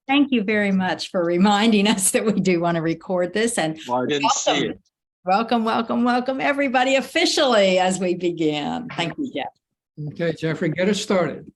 Thank you very much for reminding us that we do want to record this. And Well, I didn't see it. welcome, everybody, officially as we begin. Thank you, Jeff. Okay, Jeffrey, get us started.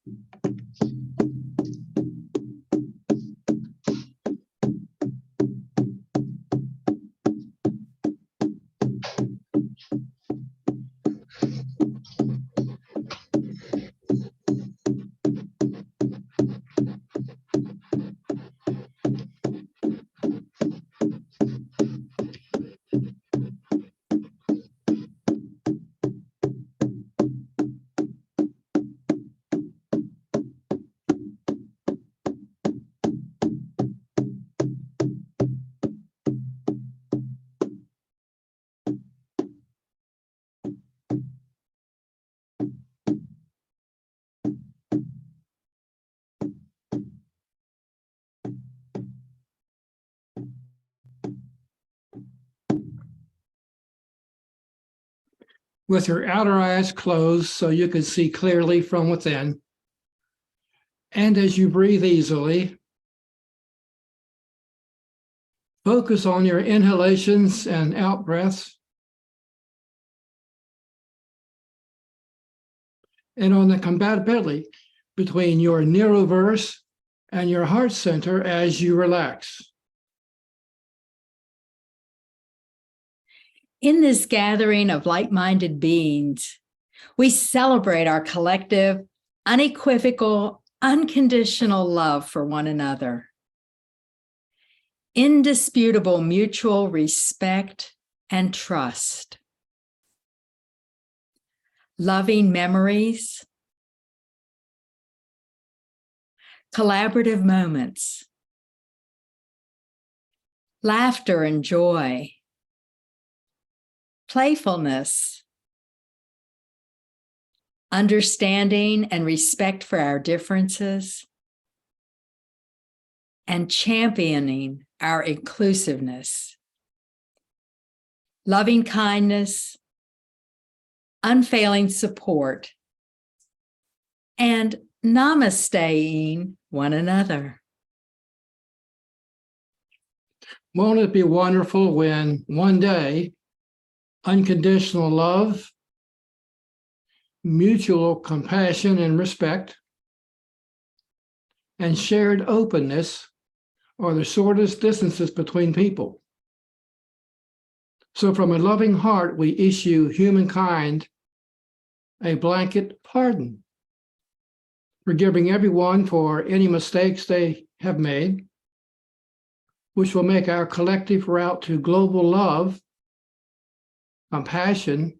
With your outer eyes closed so you can see clearly from within. And as you breathe easily, focus on your inhalations and out breaths, and on the compatibility between your neuroverse and your heart center as you relax. In this gathering of like-minded beings, we celebrate our collective, unequivocal, unconditional love for one another. Indisputable mutual respect and trust. Loving memories. Collaborative moments. Laughter and joy. Playfulness, understanding and respect for our differences, and championing our inclusiveness, loving kindness, unfailing support, and namasteing one another. Won't it be wonderful when one day unconditional love, mutual compassion and respect, and shared openness are the shortest distances between people. So from a loving heart, we issue humankind a blanket pardon, forgiving everyone for any mistakes they have made, which will make our collective route to global love, compassion,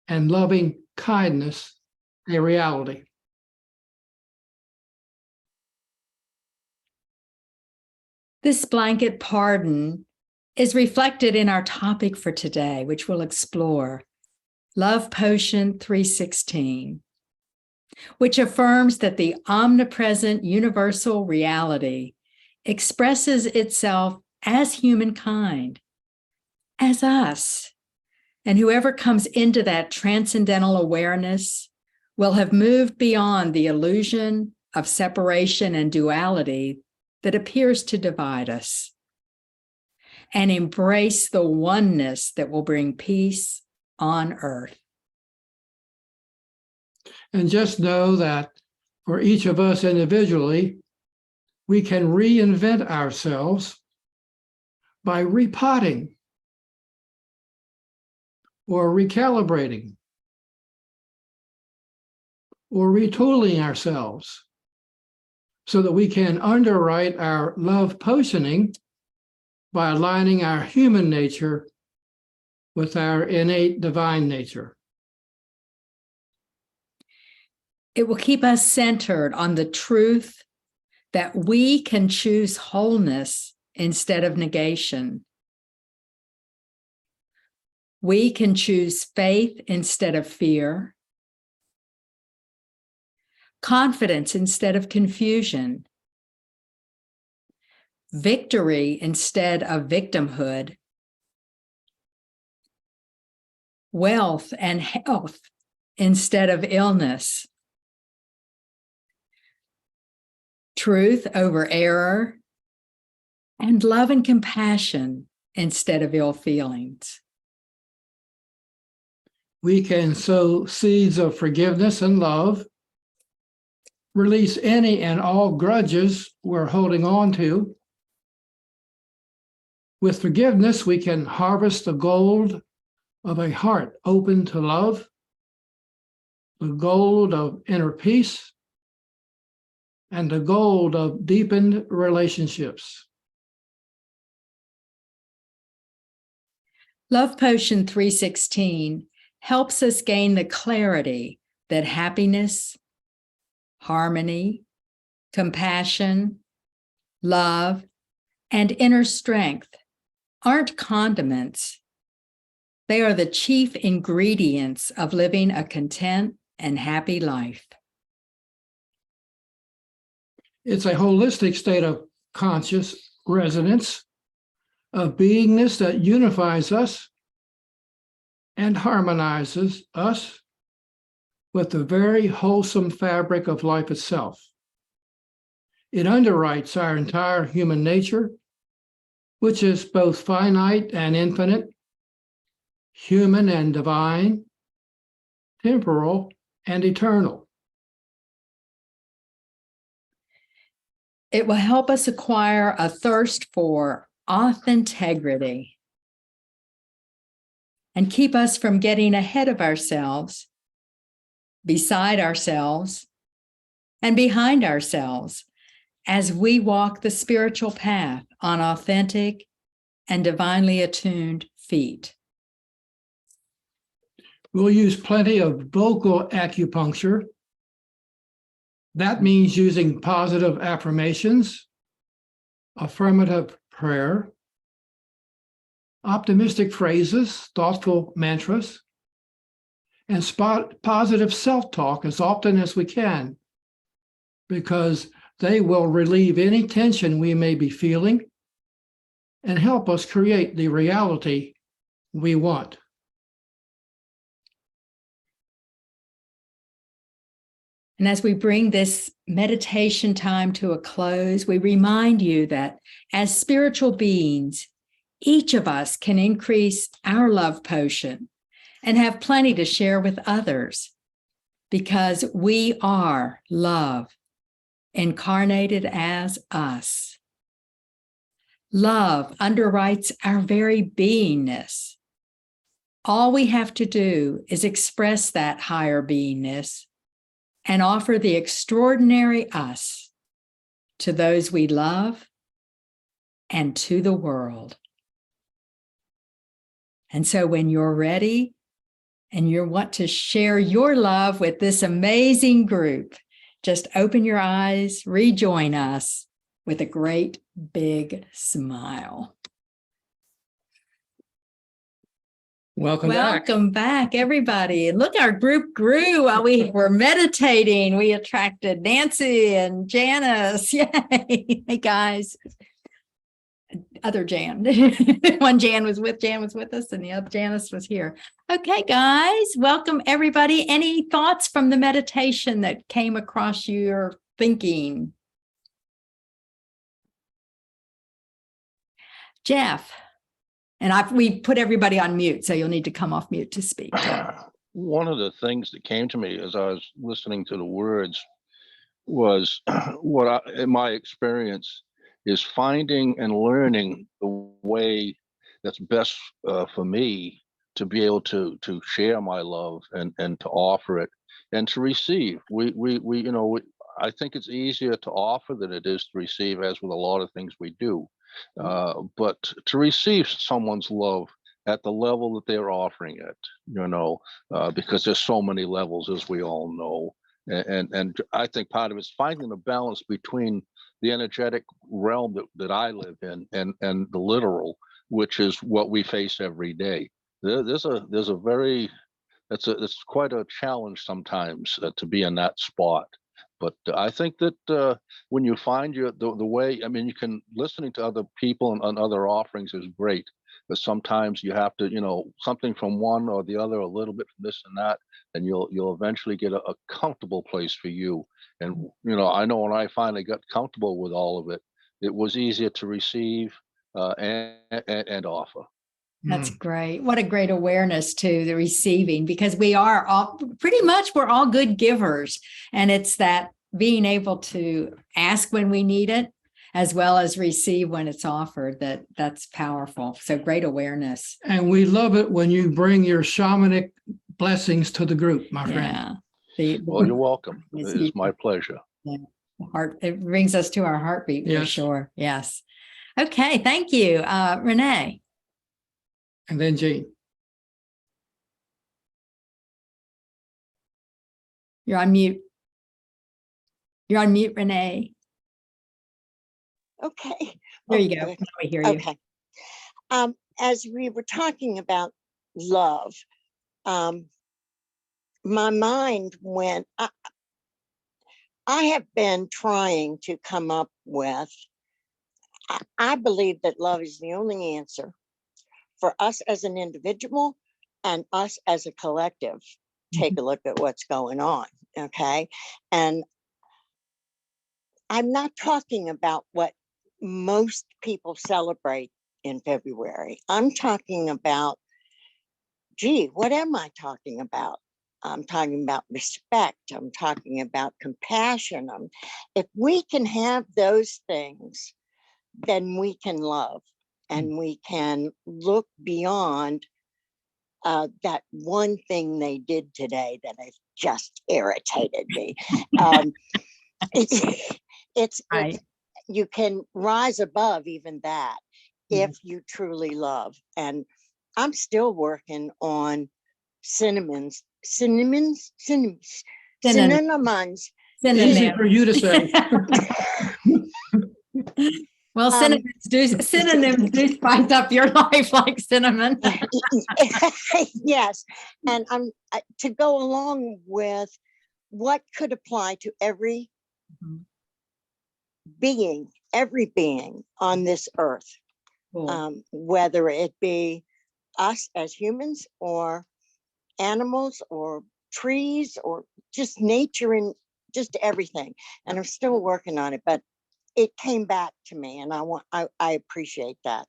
and loving kindness a reality. This blanket pardon is reflected in our topic for today, which we'll explore, Love Potion 316, which affirms that the omnipresent universal reality expresses itself as humankind, as us, and whoever comes into that transcendental awareness will have moved beyond the illusion of separation and duality that appears to divide us, and embrace the oneness that will bring peace on earth. And just know that for each of us individually, we can reinvent ourselves by repotting or recalibrating or retooling ourselves so that we can underwrite our love potioning by aligning our human nature with our innate divine nature. It will keep us centered on the truth that we can choose wholeness instead of negation. We can choose faith instead of fear, confidence instead of confusion, victory instead of victimhood, wealth and health instead of illness, truth over error, and love and compassion instead of ill feelings. We can sow seeds of forgiveness and love, release any and all grudges we're holding on to. With forgiveness, we can harvest the gold of a heart open to love, the gold of inner peace, and the gold of deepened relationships. Love Potion 316 helps us gain the clarity that happiness, harmony, compassion, love, and inner strength aren't condiments. They are the chief ingredients of living a content and happy life. It's a holistic state of conscious resonance, of beingness that unifies us and harmonizes us with the very wholesome fabric of life itself. It underwrites our entire human nature, which is both finite and infinite, human and divine, temporal and eternal. It will help us acquire a thirst for authenticity and keep us from getting ahead of ourselves, beside ourselves, and behind ourselves as we walk the spiritual path on authentic and divinely attuned feet. We'll use plenty of vocal acupuncture. That means using positive affirmations, affirmative prayer, optimistic phrases, thoughtful mantras, and positive self-talk as often as we can, because they will relieve any tension we may be feeling and help us create the reality we want. And as we bring this meditation time to a close, we remind you that as spiritual beings, each of us can increase our love potion and have plenty to share with others, because we are love, incarnated as us. Love underwrites our very beingness. All we have to do is express that higher beingness and offer the extraordinary us to those we love and to the world. And so when you're ready and you want to share your love with this amazing group, just open your eyes, rejoin us with a great big smile. Welcome back, everybody. And look, our group grew while we were meditating. We attracted Nancy and Janice. Yay. Hey, guys. Other Jan. One Jan was with us, and the other Janice was here. Okay, guys, welcome, everybody. Any thoughts from the meditation that came across your thinking? Jeff. And we put everybody on mute, so you'll need to come off mute to speak. One of the things that came to me as I was listening to the words was in my experience, is finding and learning the way that's best for me to be able to share my love and to offer it and to receive. I think it's easier to offer than it is to receive, as with a lot of things we do. But to receive someone's love at the level that they're offering it, because there's so many levels, as we all know. And I think part of it is finding the balance between the energetic realm that I live in and the literal, which is what we face every day. It's quite a challenge sometimes to be in that spot. But I think that when you find the way, I mean, you can listening to other people and other offerings is great, but sometimes you have to, something from one or the other, a little bit from this and that, and you'll eventually get a comfortable place for you. And I know when I finally got comfortable with all of it, it was easier to receive and offer. That's great. What a great awareness to the receiving, because we are all we're all good givers. And it's that being able to ask when we need it, as well as receive when it's offered, that's powerful. So great awareness. And we love it when you bring your shamanic blessings to the group, my friend. Yeah. Well, you're welcome. It is my pleasure. Yeah. It brings us to our heartbeat for sure. Yes. Okay. Thank you. Renee. And then Jean. You're on mute. You're on mute, Renee. Okay. There you go. Now we hear you. Okay. As we were talking about love, my mind went, I have been trying to come up with, I believe that love is the only answer for us as an individual and us as a collective. Take a look at what's going on, okay? And I'm not talking about what most people celebrate in February. I'm talking about, gee, what am I talking about? I'm talking about respect. I'm talking about compassion. If we can have those things, then we can love and we can look beyond that one thing they did today that has just irritated me. It's you can rise above even that if you truly love. And I'm still working on synonyms. Easy for you to say. Well, synonyms do spice up your life like cinnamon. Yes, and I'm to go along with what could apply to every being on this earth, whether it be us as humans or animals or trees or just nature and just everything. And I'm still working on it, but it came back to me, and I appreciate that.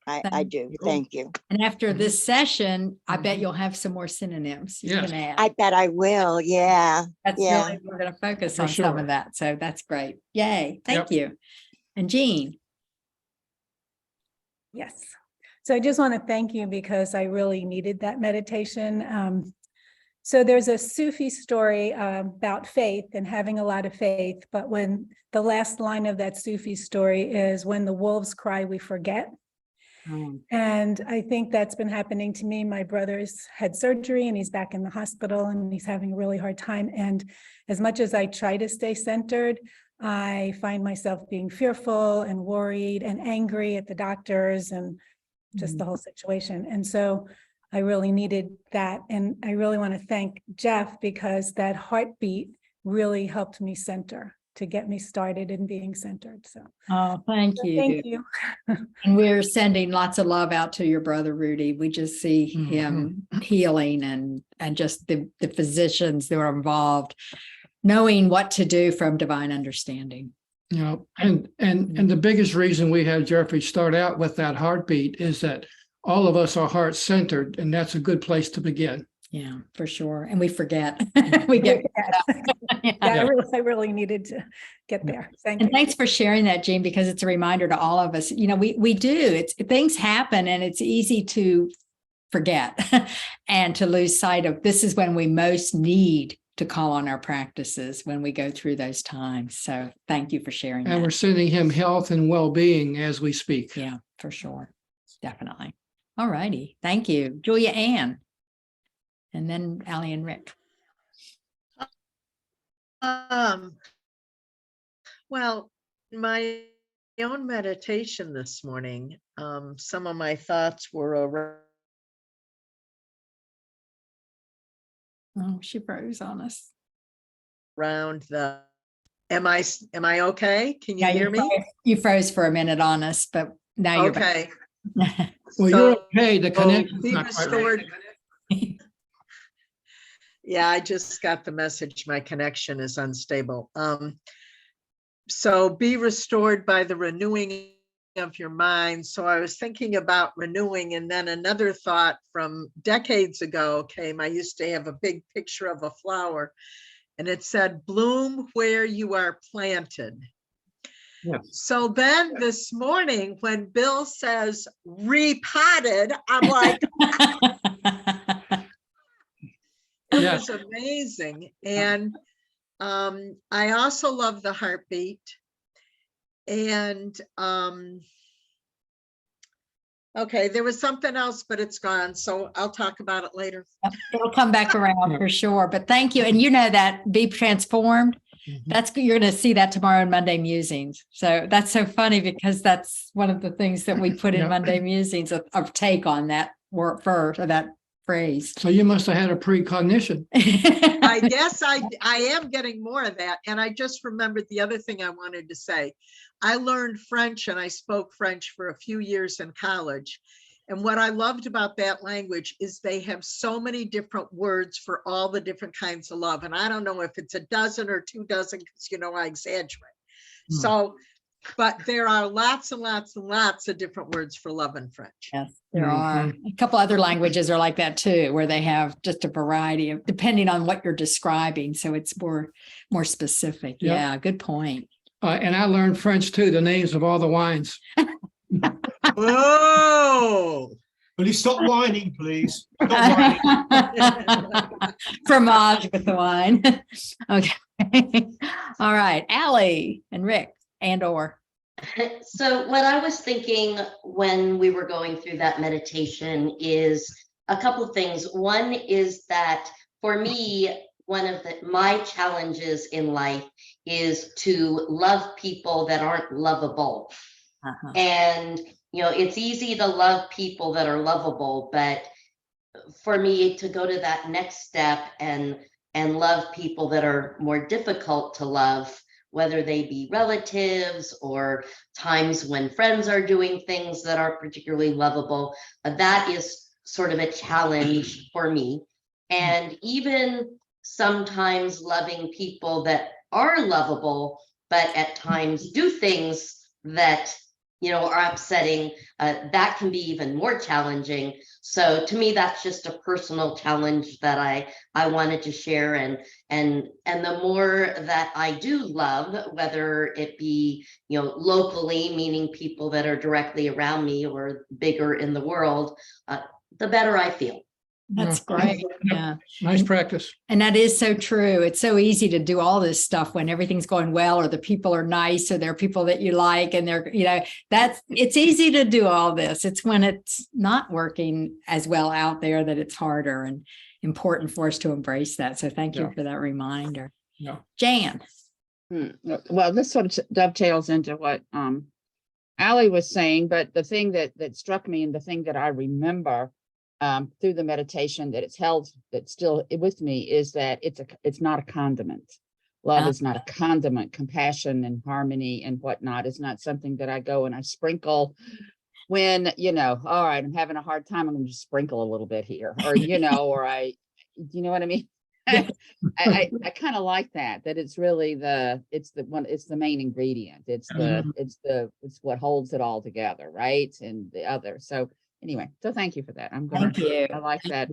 I do. Thank you. And after this session, I bet you'll have some more synonyms you can add. I bet I will. Yeah. That's really, we're going to focus on some of that. So that's great. Yay. Thank you. And Jean. Yes. So I just want to thank you because I really needed that meditation. So there's a Sufi story about faith and having a lot of faith, but when the last line of that Sufi story is, when the wolves cry, we forget. And I think that's been happening to me. My brother's had surgery and he's back in the hospital and he's having a really hard time. And as much as I try to stay centered, I find myself being fearful and worried and angry at the doctors and just the whole situation. And so I really needed that. And I really want to thank Jeff, because that heartbeat really helped me center, to get me started in being centered. So thank you. Thank you. And we're sending lots of love out to your brother, Rudy. We just see him healing and just the physicians that are involved, knowing what to do from divine understanding. And the biggest reason we had Jeffrey start out with that heartbeat is that all of us are heart centered, and that's a good place to begin. Yeah, for sure. And we forget. I really needed to get there. Thank you. And thanks for sharing that, Jean, because it's a reminder to all of us. We do. Things happen, and it's easy to forget and to lose sight of. This is when we most need to call on our practices, when we go through those times. So thank you for sharing. And we're sending him health and well-being as we speak. Yeah, for sure. Definitely. All righty. Thank you. Julia Ann. And then Allie and Rick. Well, my own meditation this morning, some of my thoughts were Oh, she froze on us. around the Am I okay? Can you Yeah, hear me? You froze for a minute on us, but now you're back. Okay. Well, you're okay. The connection's be not quite right. restored. Yeah, I just got the message. My connection is unstable. So be restored by the renewing of your mind. So I was thinking about renewing, and then another thought from decades ago came. I used to have a big picture of a flower, and it said, "Bloom where you are planted." Yes. So then this morning, when Bill says repotted, I'm like, it Yeah. was amazing. And I also love the heartbeat. And okay, there was something else, but it's gone. So I'll talk about it later. It'll come back around for sure. But thank you. And you know that Be Transformed. That's you're going to see that tomorrow in Monday Musings. So that's so funny because that's one of the things that we put in Monday Musings, a take on that word first, or that phrase. So you must have had a precognition. I guess I am getting more of that. And I just remembered the other thing I wanted to say. I learned French and I spoke French for a few years in college. And what I loved about that language is they have so many different words for all the different kinds of love. And I don't know if it's a dozen or 2 dozen, because I exaggerate. So, but there are lots and lots and lots of different words for love in French. Yes, there are. A couple other languages are like that too, where they have just a variety of, depending on what you're describing. So it's more specific. Yep. Yeah, good point. And I learned French too, the names of all the wines. Whoa! Will you stop whining, please? Stop whining. Fromage with the wine. Okay. All right. Allie and Rick or. So what I was thinking when we were going through that meditation is a couple of things. One is that for me, one of my challenges in life is to love people that aren't lovable. And, it's easy to love people that are lovable, but for me to go to that next step and love people that are more difficult to love, whether they be relatives or times when friends are doing things that are particularly lovable, that is sort of a challenge for me. And even sometimes loving people that are lovable, but at times do things that are upsetting, that can be even more challenging. So to me, that's just a personal challenge that I wanted to share. And the more that I do love, whether it be, locally, meaning people that are directly around me or bigger in the world, the better I feel. That's great. Yeah. Nice practice. And that is so true. It's so easy to do all this stuff when everything's going well, or the people are nice, or they're people that you like, and they're, it's easy to do all this. It's when it's not working as well out there that it's harder, and important for us to embrace that. So thank you for that reminder. Yeah. Jan. Well, this sort of dovetails into what Allie was saying, but the thing that struck me, and the thing that I remember through the meditation that it's held, that's still with me, is that it's not a condiment. Love is not a condiment. Compassion and harmony and whatnot is not something that I go and I sprinkle when, all right, I'm having a hard time, I'm going to just sprinkle a little bit here, or, or you know what I mean? I kind of like that it's really it's the main ingredient. It's what holds it all together. Right. And the other. So anyway, so thank you for that. Thank you. I like that.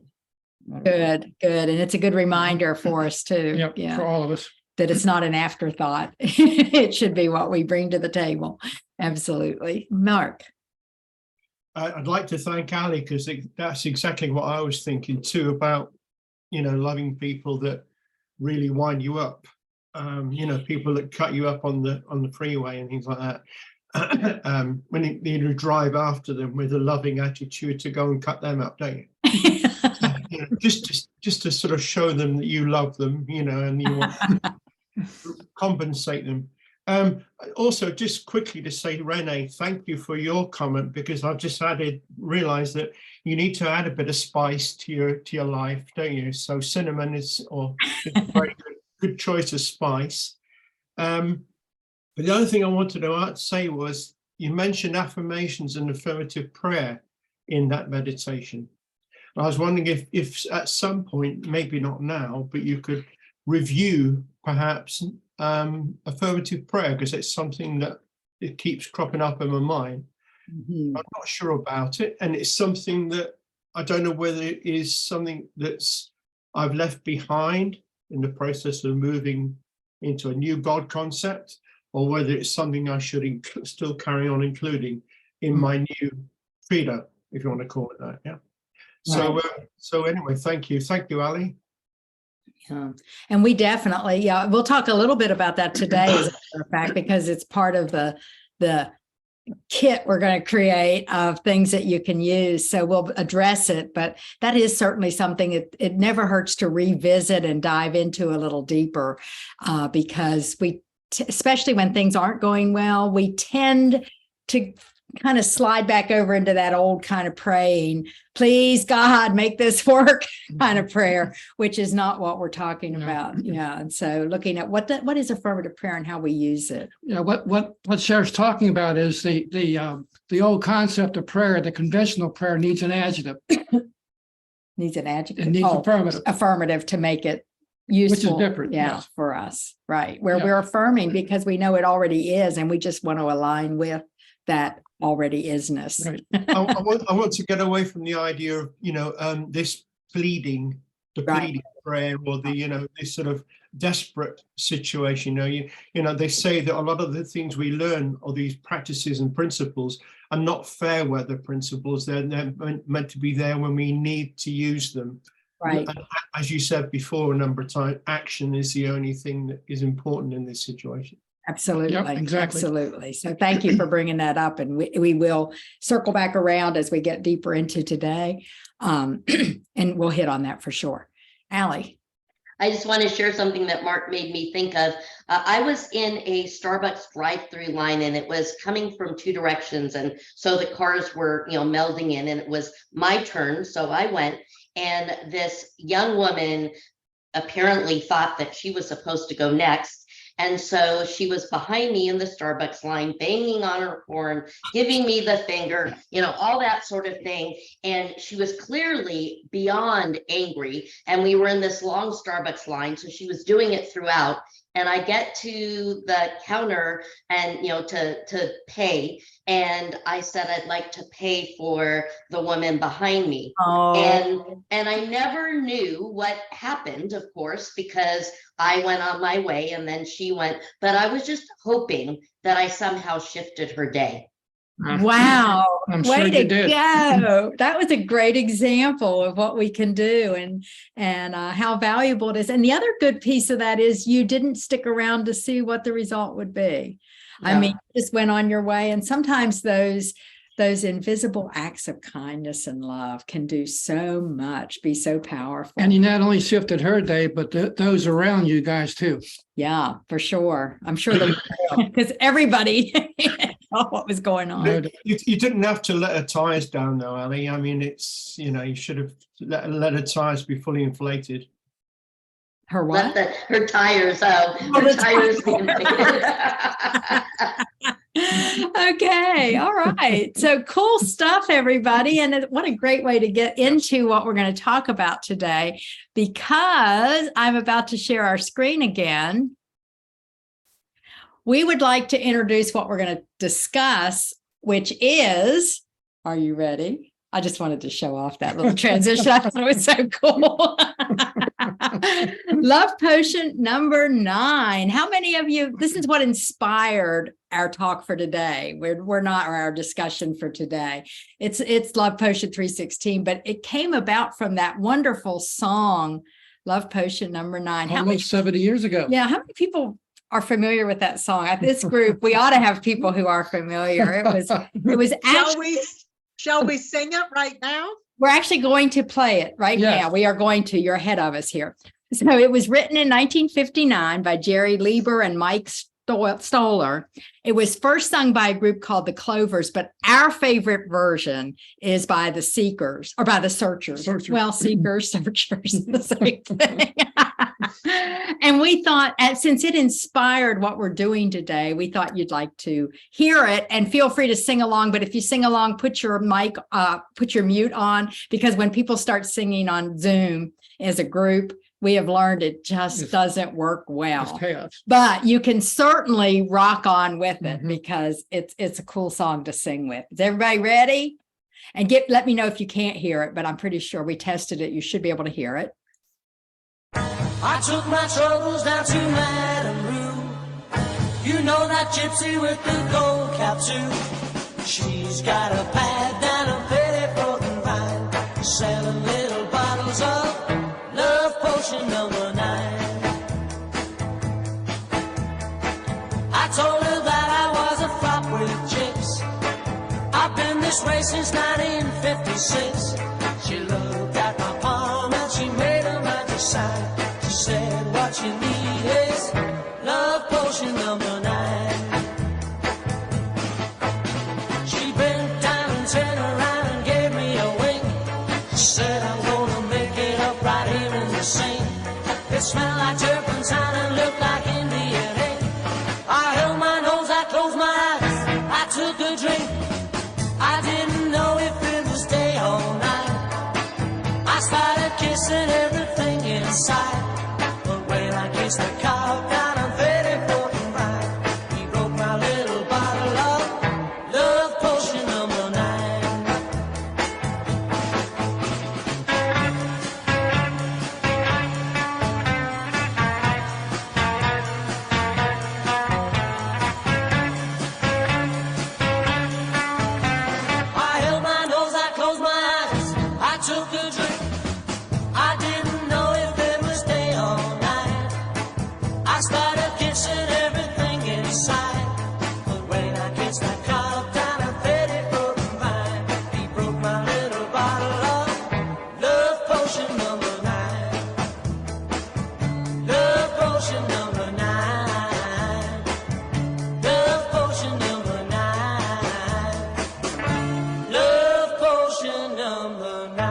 Good. And it's a good reminder for us too. Yep, yeah. for all of us. That it's not an afterthought. It should be what we bring to the table. Absolutely. Mark. I'd like to thank Ali, because that's exactly what I was thinking too about, loving people that really wind you up. People that cut you up on the freeway and things like that. When you drive after them with a loving attitude to go and cut them up, don't you? Just to sort of show them that you love them, and you want to compensate them. Also, just quickly to say, Renee, thank you for your comment, because I've just realized that you need to add a bit of spice to your life, don't you? So cinnamon is a very good choice of spice. But the other thing I wanted to say was, you mentioned affirmations and affirmative prayer in that meditation. I was wondering if at some point, maybe not now, but you could review perhaps affirmative prayer, because it's something that it keeps cropping up in my mind. Mhm. I'm not sure about it, and it's something that I don't know whether it is something that's I've left behind in the process of moving into a new God concept, or whether it's something I should still carry on including in my new credo, if you want to call it that. Yeah. So, so anyway, thank you, Ali. And we definitely, we'll talk a little bit about that today, as a matter of fact, because it's part of the kit we're going to create of things that you can use. So we'll address it, but that is certainly something it never hurts to revisit and dive into a little deeper, because especially when things aren't going well, we tend to kind of slide back over into that old kind of praying, please God, make this work kind of prayer, which is not what we're talking about. Yeah. And so looking at what is affirmative prayer and how we use it. Yeah, what Cher's talking about is the old concept of prayer. The conventional prayer needs an adjective. Needs an adjective. It needs affirmative. Affirmative to make it useful. Which is different. Yeah, yes. for us. Right. Where we're affirming because we know it already is, and we just want to align with that already isness. Right. I want to get away from the idea of this pleading prayer, or the this sort of desperate situation. They say that a lot of the things we learn, or these practices and principles, are not fair weather principles. They're meant to be there when we need to use them. Right. And as you said before a number of times, action is the only thing that is important in this situation. Absolutely. Yep, exactly. Absolutely. So thank you for bringing that up. And we will circle back around as we get deeper into today. And we'll hit on that for sure. Allie. I just want to share something that Mark made me think of. I was in a Starbucks drive-through line, and it was coming from two directions. And so the cars were, melding in, and it was my turn. So I went, and this young woman apparently thought that she was supposed to go next. And so she was behind me in the Starbucks line, banging on her horn, giving me the finger, all that sort of thing. And she was clearly beyond angry. And we were in this long Starbucks line, so she was doing it throughout. And I get to the counter and, to pay. And I said, I'd like to pay for the woman behind me. Oh. And I never knew what happened, of course, because I went on my way and then she went, but I was just hoping that I somehow shifted her day. Wow. Way to go. That was a great example of what we can do and how valuable it is. And the other good piece of that is you didn't stick around to see what the result would be. Yeah. I mean, you just went on your way. And sometimes those invisible acts of kindness and love can do so much, be so powerful. And you not only shifted her day, but those around you guys too. Yeah, for sure. I'm sure because everybody saw what was going on. You didn't have to let her tires down though, Ali. I mean, it's, you should have let her tires be fully inflated. Her what? Her tires. Her tires be inflated. Okay. All right. So cool stuff, everybody. And what a great way to get into what we're going to talk about today, because I'm about to share our screen again. We would like to introduce what we're going to discuss, which is, are you ready? I just wanted to show off that little transition. I thought it was so cool. Love potion number 9. How many of you, this is what inspired our talk for today. We're not our discussion for today. It's Love Potion 316, but it came about from that wonderful song, Love Potion number 9. Almost 70 years ago. Yeah. How many people are familiar with that song? At this group, we ought to have people who are familiar. It was actually, Shall we sing it right now? We're actually going to play it right now. We are going to. You're ahead of us here. So it was written in 1959 by Jerry Lieber and Mike Stoller. It was first sung by a group called the Clovers, but our favorite version is by the Seekers, or by the Searchers. Well, Seekers, Searchers, the same thing. And we thought, since it inspired what we're doing today, we thought you'd like to hear it, and feel free to sing along. But if you sing along, put your mute on, because when people start singing on Zoom as a group, we have learned it just doesn't work well. It's chaos. But you can certainly rock on with it, because it's a cool song to sing with. Is everybody ready? And let me know if you can't hear it, but I'm pretty sure we tested it. You should be able to hear it. I took my troubles down to Madame Rue. You know that gypsy with the gold cap too. She's got a pad down a Petty Broken Vine, 7 little bottles of love potion number 9. I told her that I was a flop with chicks. I've been this way since 1956. She looked at my palm and she made a magic sign. She said, what you need is love potion number 9. She bent down and turned around and gave me a wink. She said, I'm gonna make it up right here in the sink. It smelled like turpentine and looked like Indian ink. I held my nose, I closed my eyes, I took a drink. I didn't know if it was day or night. I started kissing everything inside. But when I kissed the cow down on 34th Ride, he broke my little bottle of love potion number 9. I held my nose, I closed my eyes, I took a drink. I didn't know if it was day or night. I started kissing everything inside. But when I kissed that cup down a Petty Broken Vine, he broke my little bottle of love potion number 9. Love potion number 9. Love potion number 9. Love potion number 9.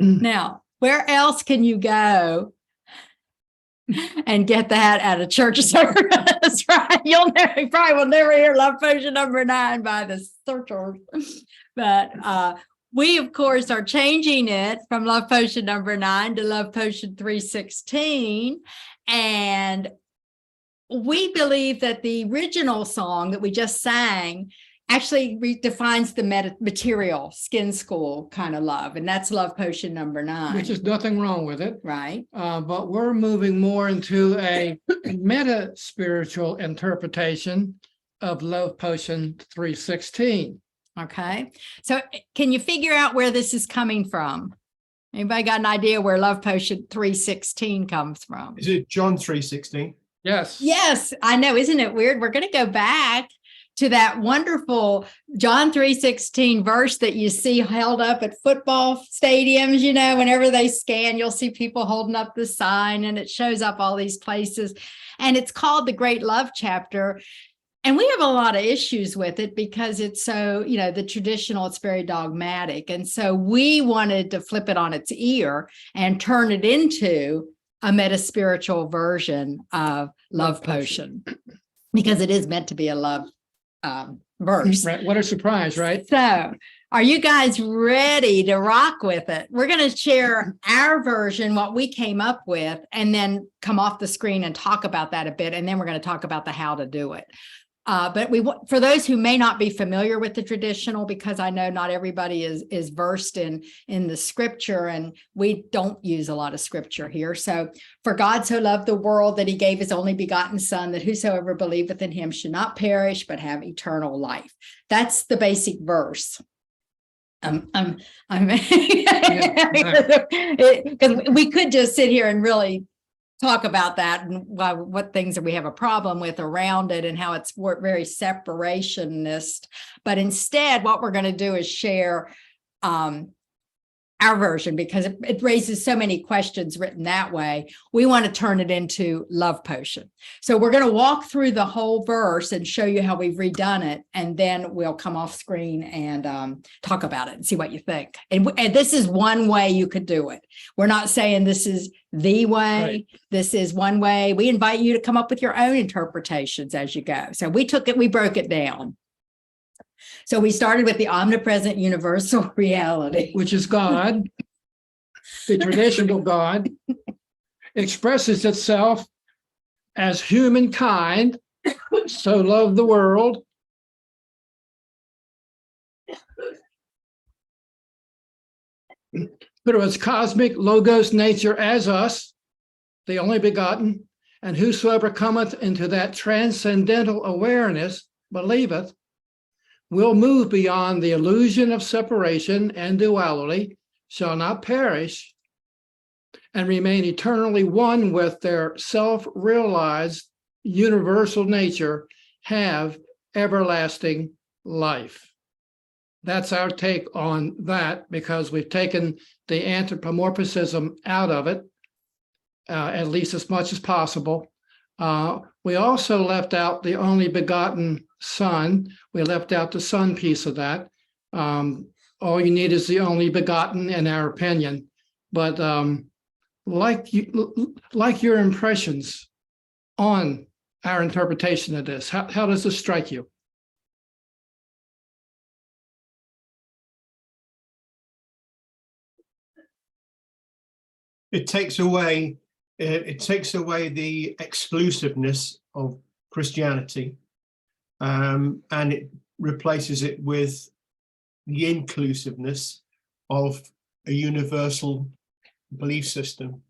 Now, where else can you go and get that at a church service, right? You probably will never hear Love Potion number 9 by the searchers. But we, of course, are changing it from Love Potion number 9 to Love Potion 316. And we believe that the original song that we just sang actually redefines the material skin school kind of love, and that's Love Potion number 9. Which is nothing wrong with it. right. But we're moving more into a meta-spiritual interpretation of Love Potion 316. Okay. So can you figure out where this is coming from? Anybody got an idea where Love Potion 316 comes from? Is it John 3:16? Yes. Yes, I know. Isn't it weird? We're going to go back to that wonderful John 3:16 verse that you see held up at football stadiums. You know, whenever they scan, you'll see people holding up the sign, and it shows up all these places. And it's called the Great Love Chapter. And we have a lot of issues with it because it's so, the traditional, it's very dogmatic. And so we wanted to flip it on its ear and turn it into a meta-spiritual version of Love Potion, because it is meant to be a love verse. Right. What a surprise, right? So are you guys ready to rock with it? We're going to share our version, what we came up with, and then come off the screen and talk about that a bit. And then we're going to talk about the how to do it. But for those who may not be familiar with the traditional, because I know not everybody is versed in the scripture, and we don't use a lot of scripture here. So, for God so loved the world that he gave his only begotten son, that whosoever believeth in him should not perish, but have eternal life. That's the basic verse. Because we could just sit here and really talk about that and what things that we have a problem with around it and how it's very separationist. But instead, what we're going to do is share our version, because it raises so many questions written that way. We want to turn it into Love Potion. So we're going to walk through the whole verse and show you how we've redone it. And then we'll come off screen and talk about it and see what you think. And this is one way you could do it. We're not saying this is the way. Right. This is one way. We invite you to come up with your own interpretations as you go. So we broke it down. So we started with the omnipresent universal reality, which is God, the traditional God, expresses itself as humankind, so love the world. Through its cosmic logos nature as us, the only begotten, and whosoever cometh into that transcendental awareness, believeth, will move beyond the illusion of separation and duality, shall not perish, and remain eternally one with their self-realized universal nature, have everlasting life. That's our take on that, because we've taken the anthropomorphism out of it, at least as much as possible. We also left out the only begotten Son. We left out the Son piece of that. All you need is the only begotten, in our opinion. But like your impressions on our interpretation of this, how does this strike you? It takes away the exclusiveness of Christianity, and it replaces it with the inclusiveness of a universal belief system.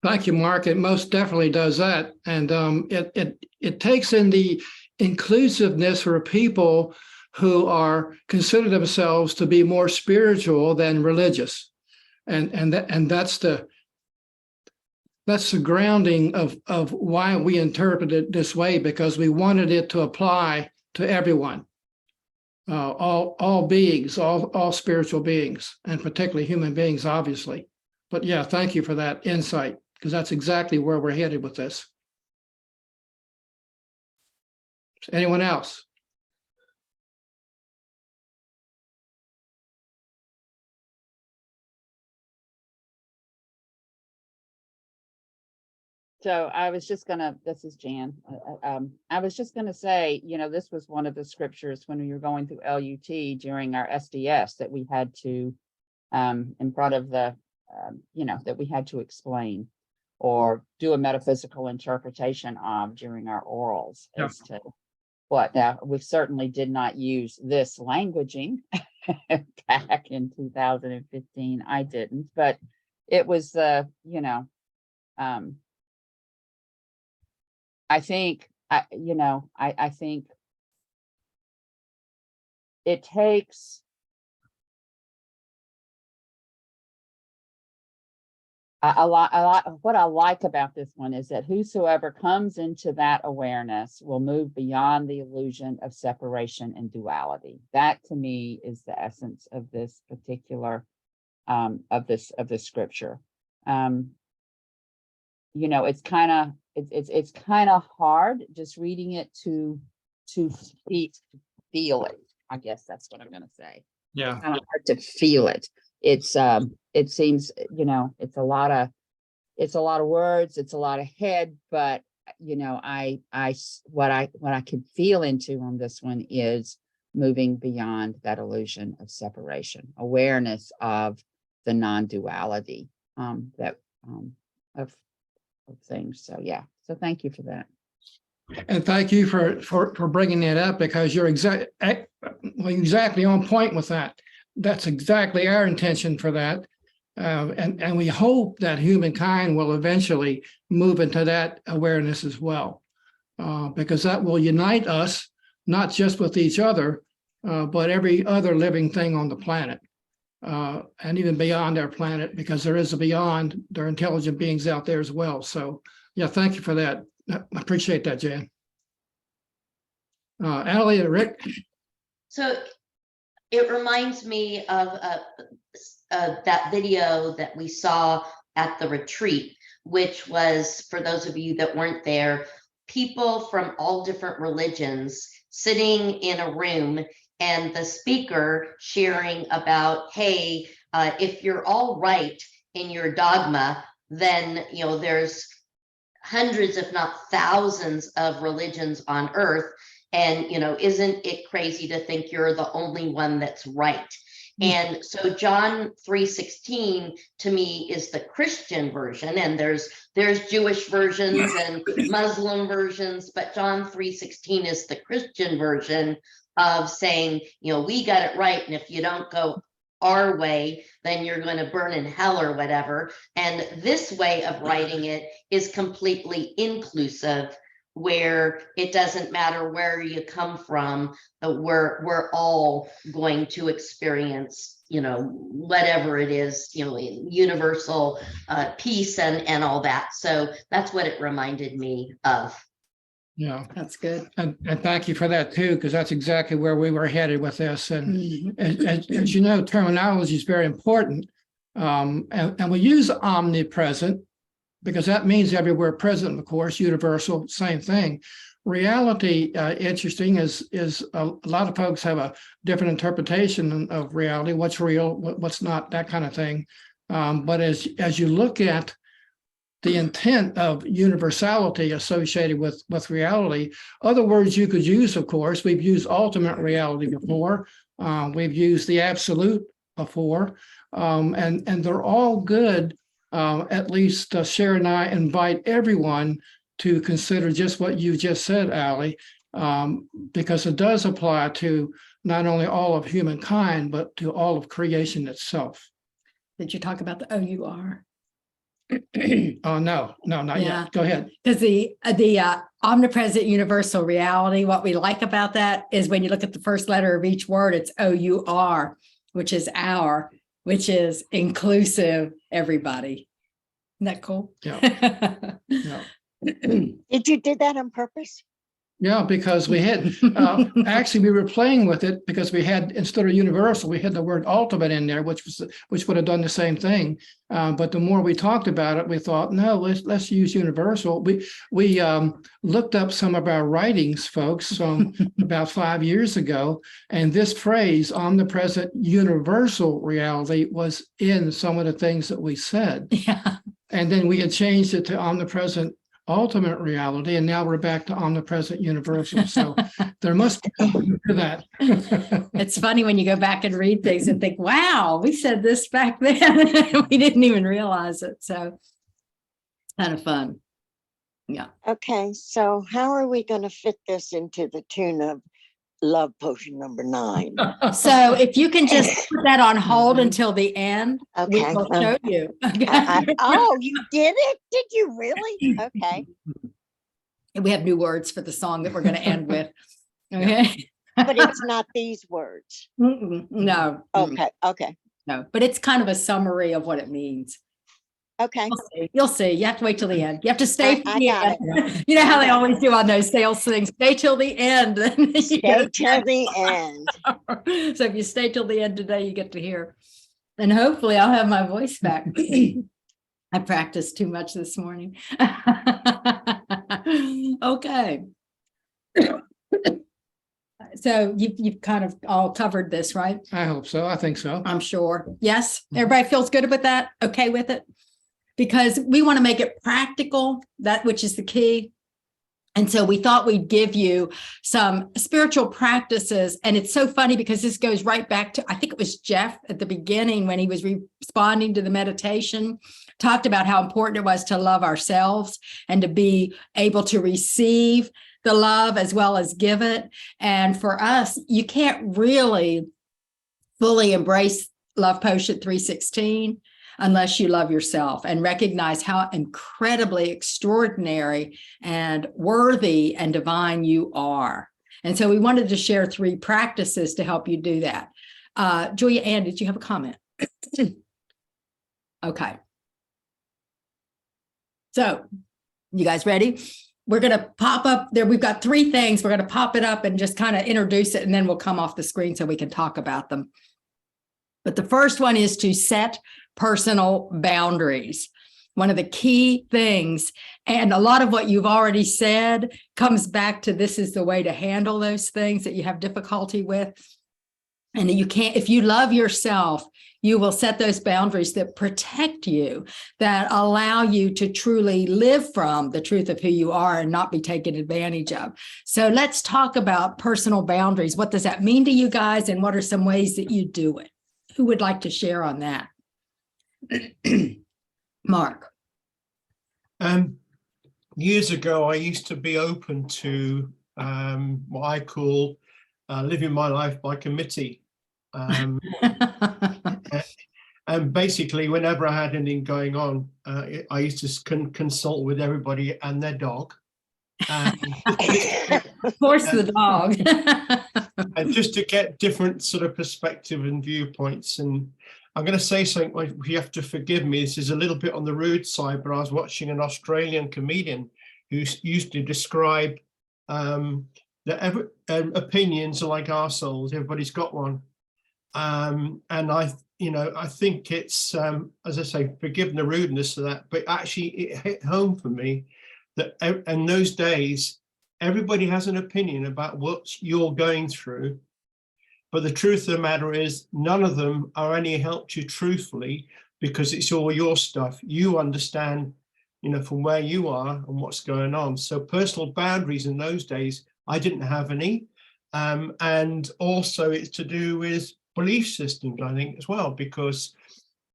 Thank you, Mark. It most definitely does that. And it takes in the inclusiveness for people who are consider themselves to be more spiritual than religious. And that's the grounding of why we interpret it this way, because we wanted it to apply to everyone, all beings, all spiritual beings, and particularly human beings, obviously. But yeah, thank you for that insight, because that's exactly where we're headed with this. Anyone else? So I was just gonna, this is Jan. I was just gonna say, this was one of the scriptures when we were going through LUT during our SDS that we had to, in front of the, that we had to explain or do a metaphysical interpretation of during our orals as to what. Now, we certainly did not use this languaging back in 2015. I didn't, but it was, I think it takes a lot. What I like about this one is that whosoever comes into that awareness will move beyond the illusion of separation and duality. That to me is the essence of this particular of this scripture. It's kind of hard just reading it to feel it. I guess that's what I'm going to say. Yeah, Kind of hard to feel it. It's it seems it's a lot of words. It's a lot of head, but what I can feel into on this one is moving beyond that illusion of separation, awareness of the non-duality of things. So yeah, so thank you for that. and thank you for bringing that up, because you're exactly on point with that. That's exactly our intention for that, and we hope that humankind will eventually move into that awareness as well, because that will unite us not just with each other, but every other living thing on the planet. And even beyond our planet, because there is a beyond. There are intelligent beings out there as well. So yeah, thank you for that. I appreciate that, Jan. Allie and Rick. So it reminds me of that video that we saw at the retreat, which was, for those of you that weren't there, people from all different religions sitting in a room and the speaker sharing about, hey, if you're all right in your dogma, then, you know, there's hundreds, if not thousands of religions on earth. And, you know, isn't it crazy to think you're the only one that's right? And so John 3:16 to me is the Christian version, and there's Jewish versions and Muslim versions, but John 3:16 is the Christian version of saying, you know, we got it right, and if you don't go our way, then you're going to burn in hell or whatever. And this way of writing it is completely inclusive, where it doesn't matter where you come from, we're all going to experience, you know, whatever it is, you know, universal peace and all that. So that's what it reminded me of. Yeah, That's good. and thank you for that too, because that's exactly where we were headed with this. And as you know, terminology is very important. And we use omnipresent because that means everywhere present, of course, universal, same thing. Reality, interesting, is a lot of folks have a different interpretation of reality, what's real, what's not, that kind of thing. But as you look at the intent of universality associated with reality, other words you could use, of course, we've used ultimate reality before, we've used the absolute before, and they're all good. At least Sharon and I invite everyone to consider just what you just said, Allie, because it does apply to not only all of humankind, but to all of creation itself. Did you talk about the OUR? Oh, no, not Yeah. yet. Go ahead. Because the omnipresent universal reality, what we like about that is when you look at the first letter of each word, it's OUR, which is our, which is inclusive, everybody. Isn't that cool? Yeah. Yeah. Did you do that on purpose? Yeah, because we had, actually, we were playing with it because we had, instead of universal, we had the word ultimate in there, which would have done the same thing. But the more we talked about it, we thought, no, let's use universal. We looked up some of our writings, folks, from about 5 years ago, and this phrase, omnipresent universal reality, was in some of the things that we said. Yeah. And then we had changed it to omnipresent ultimate reality, and now we're back to omnipresent universal. So there must be something to that. It's funny when you go back and read things and think, wow, we said this back then. We didn't even realize it. So it's kind of fun. Yeah. Okay, so how are we going to fit this into the tune of Love Potion number 9? So if you can just put that on hold until the end, we Okay. will show you. Oh, you did it? Did you really? Okay. We have new words for the song that we're going to end with. Okay. But it's not these words. No. Okay. Okay. No, but it's kind of a summary of what it means. Okay. You'll see. You have to wait till the end. You have to stay. I got it. You know how they always do on those sales things. Stay till the end. Stay till the end. So if you stay till the end today, you get to hear. And hopefully I'll have my voice back. I practiced too much this morning. Okay. So you've kind of all covered this, right? I hope so. I think so. I'm sure. Yes. Everybody feels good with that? Okay with it? Because we want to make it practical, that which is the key. And so we thought we'd give you some spiritual practices. And it's so funny because this goes right back to, I think it was Jeff at the beginning when he was responding to the meditation, talked about how important it was to love ourselves and to be able to receive the love as well as give it. And for us, you can't really fully embrace Love Potion 316 unless you love yourself and recognize how incredibly extraordinary and worthy and divine you are. And so we wanted to share 3 practices to help you do that. Julia Ann, did you have a comment? Okay. So you guys ready? We're going to pop up there. We've got 3 things. We're going to pop it up and just kind of introduce it, and then we'll come off the screen so we can talk about them. But the first one is to set personal boundaries. One of the key things, and a lot of what you've already said comes back to this is the way to handle those things that you have difficulty with. And you can't, if you love yourself, you will set those boundaries that protect you, that allow you to truly live from the truth of who you are and not be taken advantage of. So let's talk about personal boundaries. What does that mean to you guys? And what are some ways that you do it? Who would like to share on that? Mark. Years ago, I used to be open to what I call living my life by committee. And basically, whenever I had anything going on, I used to consult with everybody and their dog. Of course, the dog. And just to get different sort of perspective and viewpoints. And I'm going to say something, you have to forgive me, this is a little bit on the rude side, but I was watching an Australian comedian who used to describe that opinions are like arseholes, everybody's got one. And I think it's, as I say, forgive the rudeness of that, but actually it hit home for me that in those days, everybody has an opinion about what you're going through. But the truth of the matter is none of them are any help to you truthfully, because it's all your stuff. You understand, from where you are and what's going on. So personal boundaries in those days, I didn't have any. And also it's to do with belief systems, I think, as well, because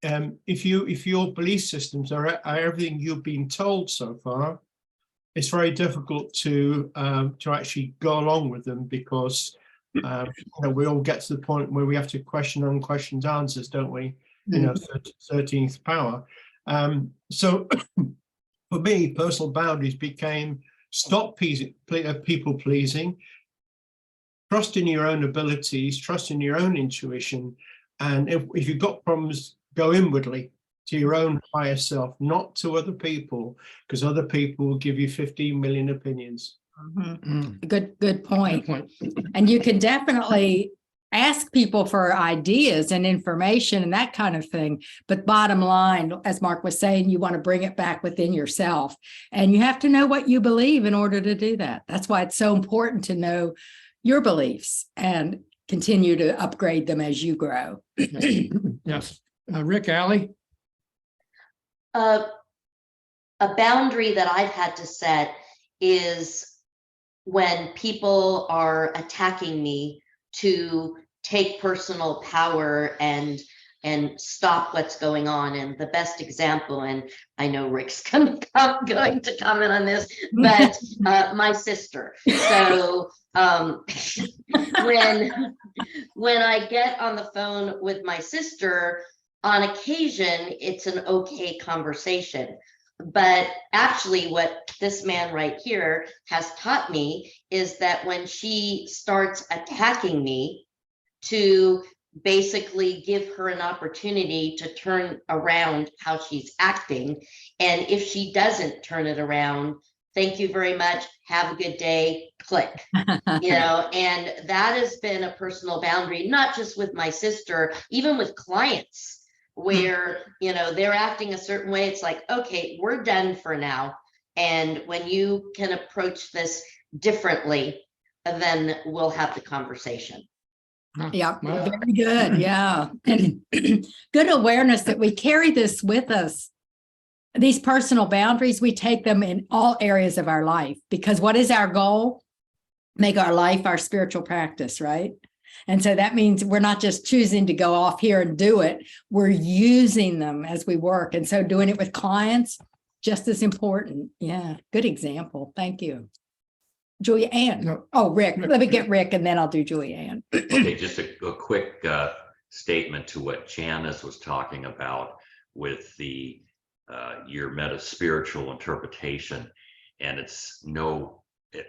if your belief systems are everything you've been told so far, it's very difficult to actually go along with them, because we all get to the point where we have to question unquestioned answers, don't we? 13th power. So for me, personal boundaries became stop people pleasing, trust in your own abilities, trust in your own intuition. And if you've got problems, go inwardly to your own higher self, not to other people, because other people will give you 15 million opinions. Mm-hmm. Good point. And you can definitely ask people for ideas and information and that kind of thing. But bottom line, as Mark was saying, you want to bring it back within yourself. And you have to know what you believe in order to do that. That's why it's so important to know your beliefs and continue to upgrade them as you grow. Yes. Rick, Allie? A boundary that I've had to set is when people are attacking me to take personal power and stop what's going on. And the best example, and I know Rick's going to comment on this, but my sister. So when I get on the phone with my sister, on occasion, it's an okay conversation. But actually what this man right here has taught me is that when she starts attacking me, to basically give her an opportunity to turn around how she's acting. And if she doesn't turn it around, thank you very much, have a good day, click. And that has been a personal boundary, not just with my sister, even with clients, where they're acting a certain way. It's like, okay, we're done for now. And when you can approach this differently, then we'll have the conversation. Yeah, very good. Yeah. And good awareness that we carry this with us. These personal boundaries, we take them in all areas of our life, because what is our goal? Make our life our spiritual practice, right? And so that means we're not just choosing to go off here and do it. We're using them as we work. And so doing it with clients, just as important. Yeah, good example. Thank you. Julia Ann. No. Oh, Rick. Let me get Rick and then I'll do Julia Ann. Okay, just a quick statement to what Janice was talking about with the your MetaSpiritual interpretation. And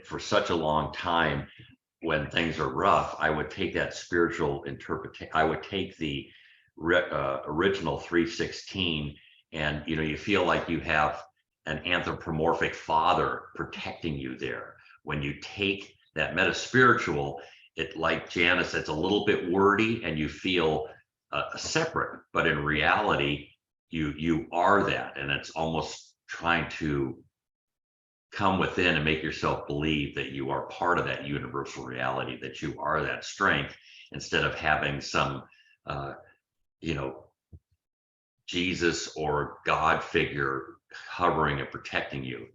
for such a long time, when things are rough, I would take that spiritual interpretation. I would take the original 316, and you feel like you have an anthropomorphic father protecting you there. When you take that MetaSpiritual, it, like Janice, it's a little bit wordy, and you feel separate, but in reality, you are that, and it's almost trying to come within and make yourself believe that you are part of that universal reality, that you are that strength, instead of having some Jesus or God figure hovering and protecting you.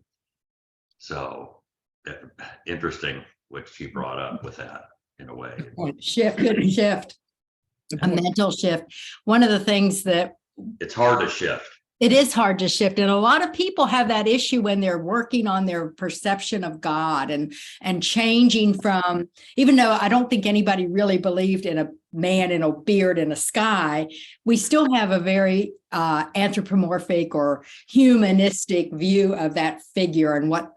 So interesting what she brought up with that, in a way. Shift, good shift, a mental shift. One of the things that It's hard to shift. it is hard to shift. And a lot of people have that issue when they're working on their perception of God and changing from, even though I don't think anybody really believed in a man in a beard in a sky, we still have a very anthropomorphic or humanistic view of that figure and what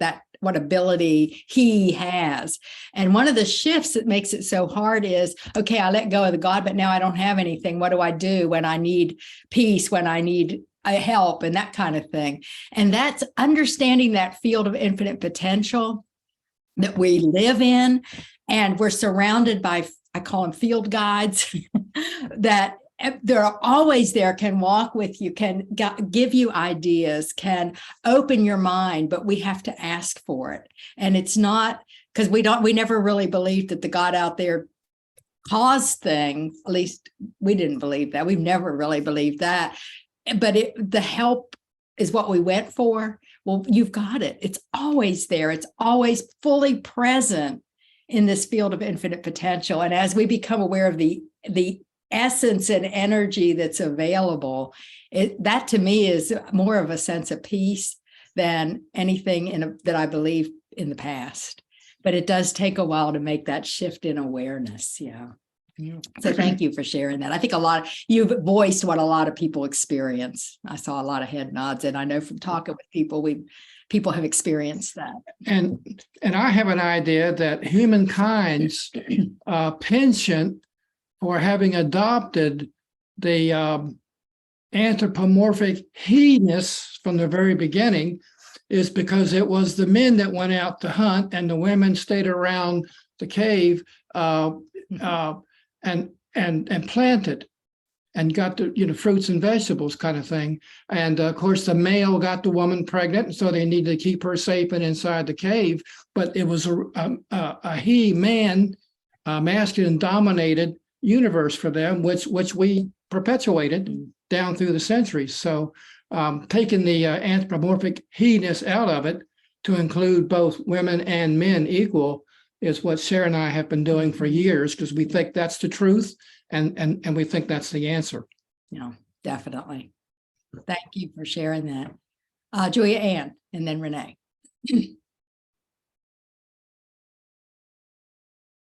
ability he has. And one of the shifts that makes it so hard is, okay, I let go of the God, but now I don't have anything. What do I do when I need peace, when I need help, and that kind of thing? And that's understanding that field of infinite potential that we live in. And we're surrounded by, I call them field guides, that they're always there, can walk with you, can give you ideas, can open your mind, but we have to ask for it. And it's not, because we never really believed that the God out there caused things. At least we didn't believe that. We've never really believed that. But the help is what we went for. Well, you've got it. It's always there. It's always fully present in this field of infinite potential. And as we become aware of the essence and energy that's available, that to me is more of a sense of peace than anything that I believe in the past. But it does take a while to make that shift in awareness. Yeah. So thank you for sharing that. I think you've voiced what a lot of people experience. I saw a lot of head nods, and I know from talking with people have experienced that. And I have an idea that humankind's penchant for having adopted the anthropomorphic he-ness from the very beginning is because it was the men that went out to hunt and the women stayed around the cave and planted and got the fruits and vegetables kind of thing. And of course, the male got the woman pregnant, and so they needed to keep her safe and inside the cave. But it was a he-man, masculine dominated universe for them, which we perpetuated down through the centuries. So taking the anthropomorphic he-ness out of it to include both women and men equal is what Sarah and I have been doing for years, because we think that's the truth and we think that's the answer. Yeah, definitely. Thank you for sharing that. Julia Ann, and then Renee.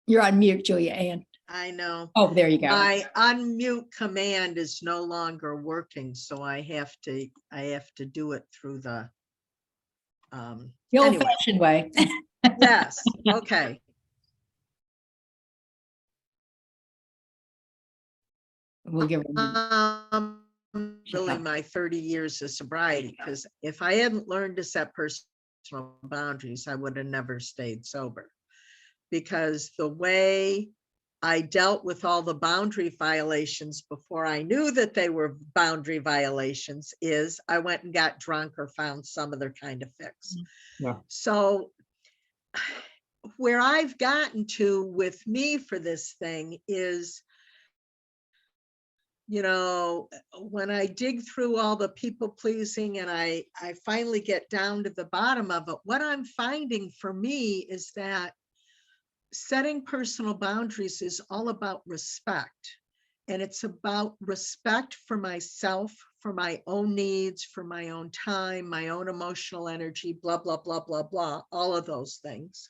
You're on mute, Julia Ann. I know. Oh, there you go. My unmute command is no longer working, so I have to do it through the old-fashioned way. Yes. Okay. We'll give them really my 30 years of sobriety, because if I hadn't learned to set personal boundaries, I would have never stayed sober. Because the way I dealt with all the boundary violations before I knew that they were boundary violations is I went and got drunk or found some other kind of fix. Yeah. So where I've gotten to with me for this thing is, when I dig through all the people pleasing and I finally get down to the bottom of it, what I'm finding for me is that setting personal boundaries is all about respect. And it's about respect for myself, for my own needs, for my own time, my own emotional energy, blah, blah, blah, blah, blah, all of those things.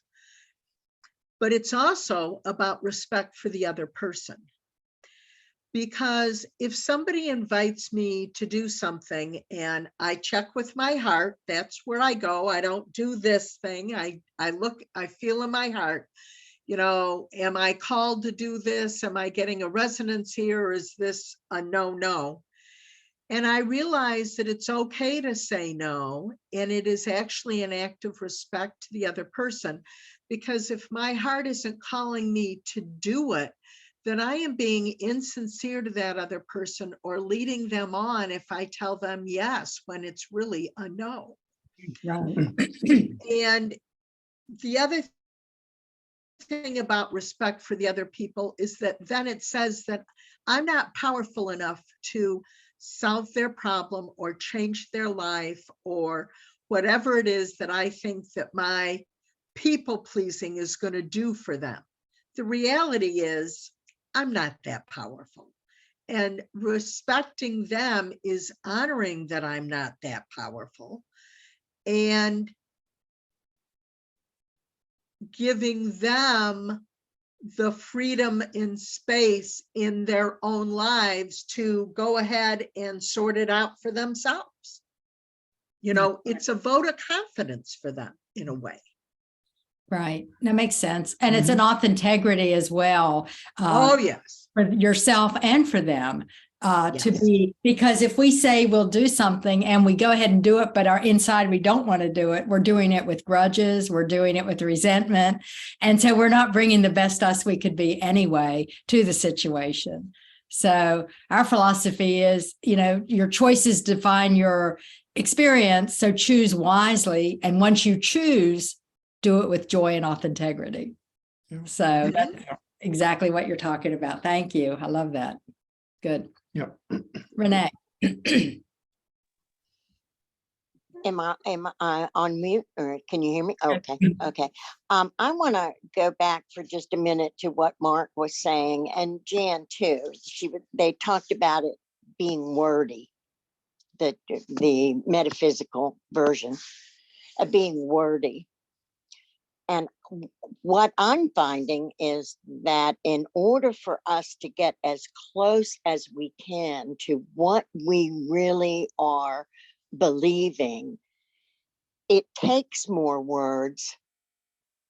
But it's also about respect for the other person. Because if somebody invites me to do something and I check with my heart, that's where I go. I don't do this thing. I feel in my heart, am I called to do this? Am I getting a resonance here? Or is this a no? And I realize that it's okay to say no. And it is actually an act of respect to the other person. Because if my heart isn't calling me to do it, then I am being insincere to that other person or leading them on if I tell them yes when it's really a no. Right. And the other thing about respect for the other people is that then it says that I'm not powerful enough to solve their problem or change their life or whatever it is that I think that my people pleasing is going to do for them. The reality is I'm not that powerful. And respecting them is honoring that I'm not that powerful and giving them the freedom and space in their own lives to go ahead and sort it out for themselves. You know, it's a vote of confidence for them in a way. Right. That makes sense. And it's an authenticity as well. Oh, yes. For yourself and for them. To Yes. be, because if we say we'll do something and we go ahead and do it, but our inside we don't want to do it, we're doing it with grudges, we're doing it with resentment. And so we're not bringing the best us we could be anyway to the situation. So our philosophy is, you know, your choices define your experience. So choose wisely. And once you choose, do it with joy and authenticity. So that's exactly what you're talking about. Thank you. I love that. Good. Yep. Renee. Am I on mute or can you hear me? Okay. Okay. I want to go back for just a minute to what Mark was saying, and Jan too. They talked about it being wordy, the metaphysical version of being wordy. And what I'm finding is that in order for us to get as close as we can to what we really are believing, it takes more words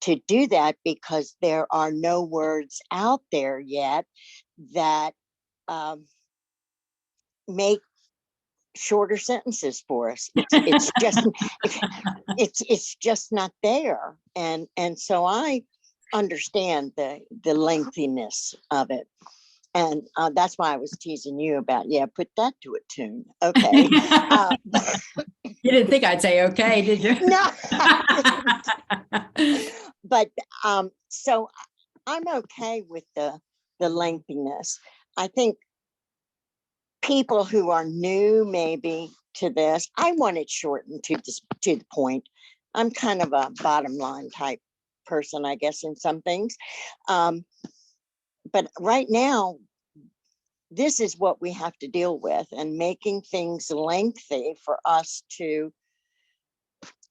to do that because there are no words out there yet that make shorter sentences for us. It's just it's just not there, and so I understand the lengthiness of it, and that's why I was teasing you about put that to a tune. Okay. You didn't think I'd say okay, did you? No. But so I'm okay with the lengthiness. I think people who are new maybe to this, I want it shortened to the point. I'm kind of a bottom line type person, I guess, in some things. But right now, this is what we have to deal with, and making things lengthy for us to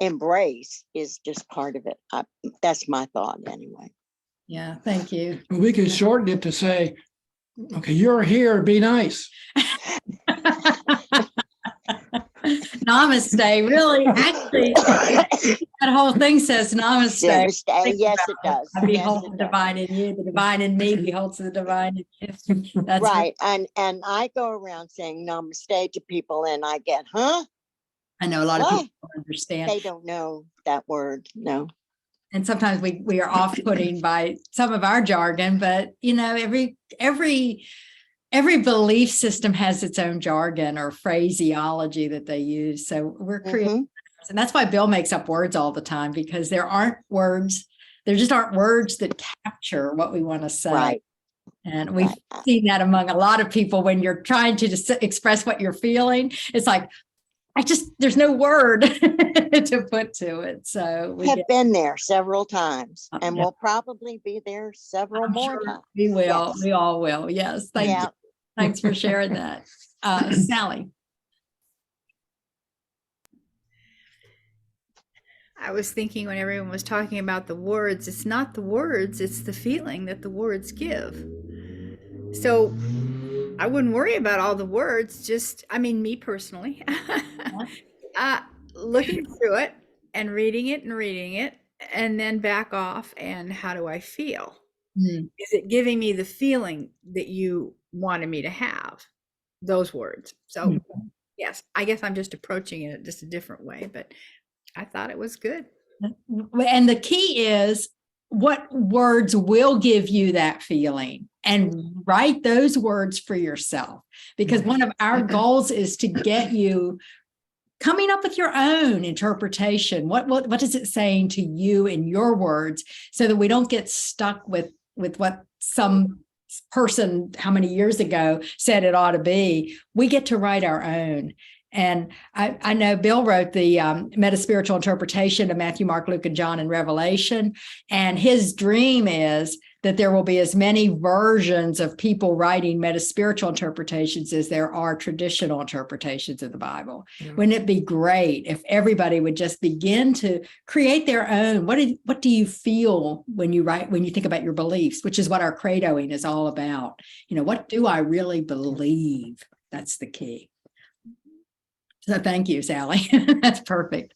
embrace is just part of it. That's my thought anyway. Yeah, thank you. We can shorten it to say, okay, you're here, be nice. Namaste, really, actually, that whole thing says namaste. Yes, it does. I behold the divine in you, the divine in me beholds the divine in you. That's right. And I go around saying namaste to people and I get, huh? I know a lot of people don't understand. They don't know that word, no. And sometimes we are off-putting by some of our jargon, but you know, every belief system has its own jargon or phraseology that they use. So we're creating, and that's why Bill makes up words all the time, because there just aren't words that capture what we want to say. Right. And we've seen that among a lot of people when you're trying to express what you're feeling. It's like, there's no word to put to it. So we have been there several times and we'll probably be there several more times. We will. Yes. We all will. Yes. Thank you. Thanks for sharing that. Sally. I was thinking when everyone was talking about the words, it's not the words, it's the feeling that the words give. So I wouldn't worry about all the words, me personally, looking through it and reading it, and then back off. And how do I feel? Is it giving me the feeling that you wanted me to have? Those words. So yes, I guess I'm just approaching it just a different way, but I thought it was good. And the key is what words will give you that feeling. and write those words for yourself, because one of our goals is to get you coming up with your own interpretation. What is it saying to you in your words, so that we don't get stuck with what some person how many years ago said it ought to be. We get to write our own. And I know Bill wrote the MetaSpiritual interpretation of Matthew, Mark, Luke, and John in Revelation. And his dream is that there will be as many versions of people writing MetaSpiritual interpretations as there are traditional interpretations of the Bible. Yeah. Wouldn't it be great if everybody would just begin to create their own? What do you feel when you think about your beliefs, which is what our credoing is all about? What do I really believe? That's the key. So thank you, Sally. That's perfect.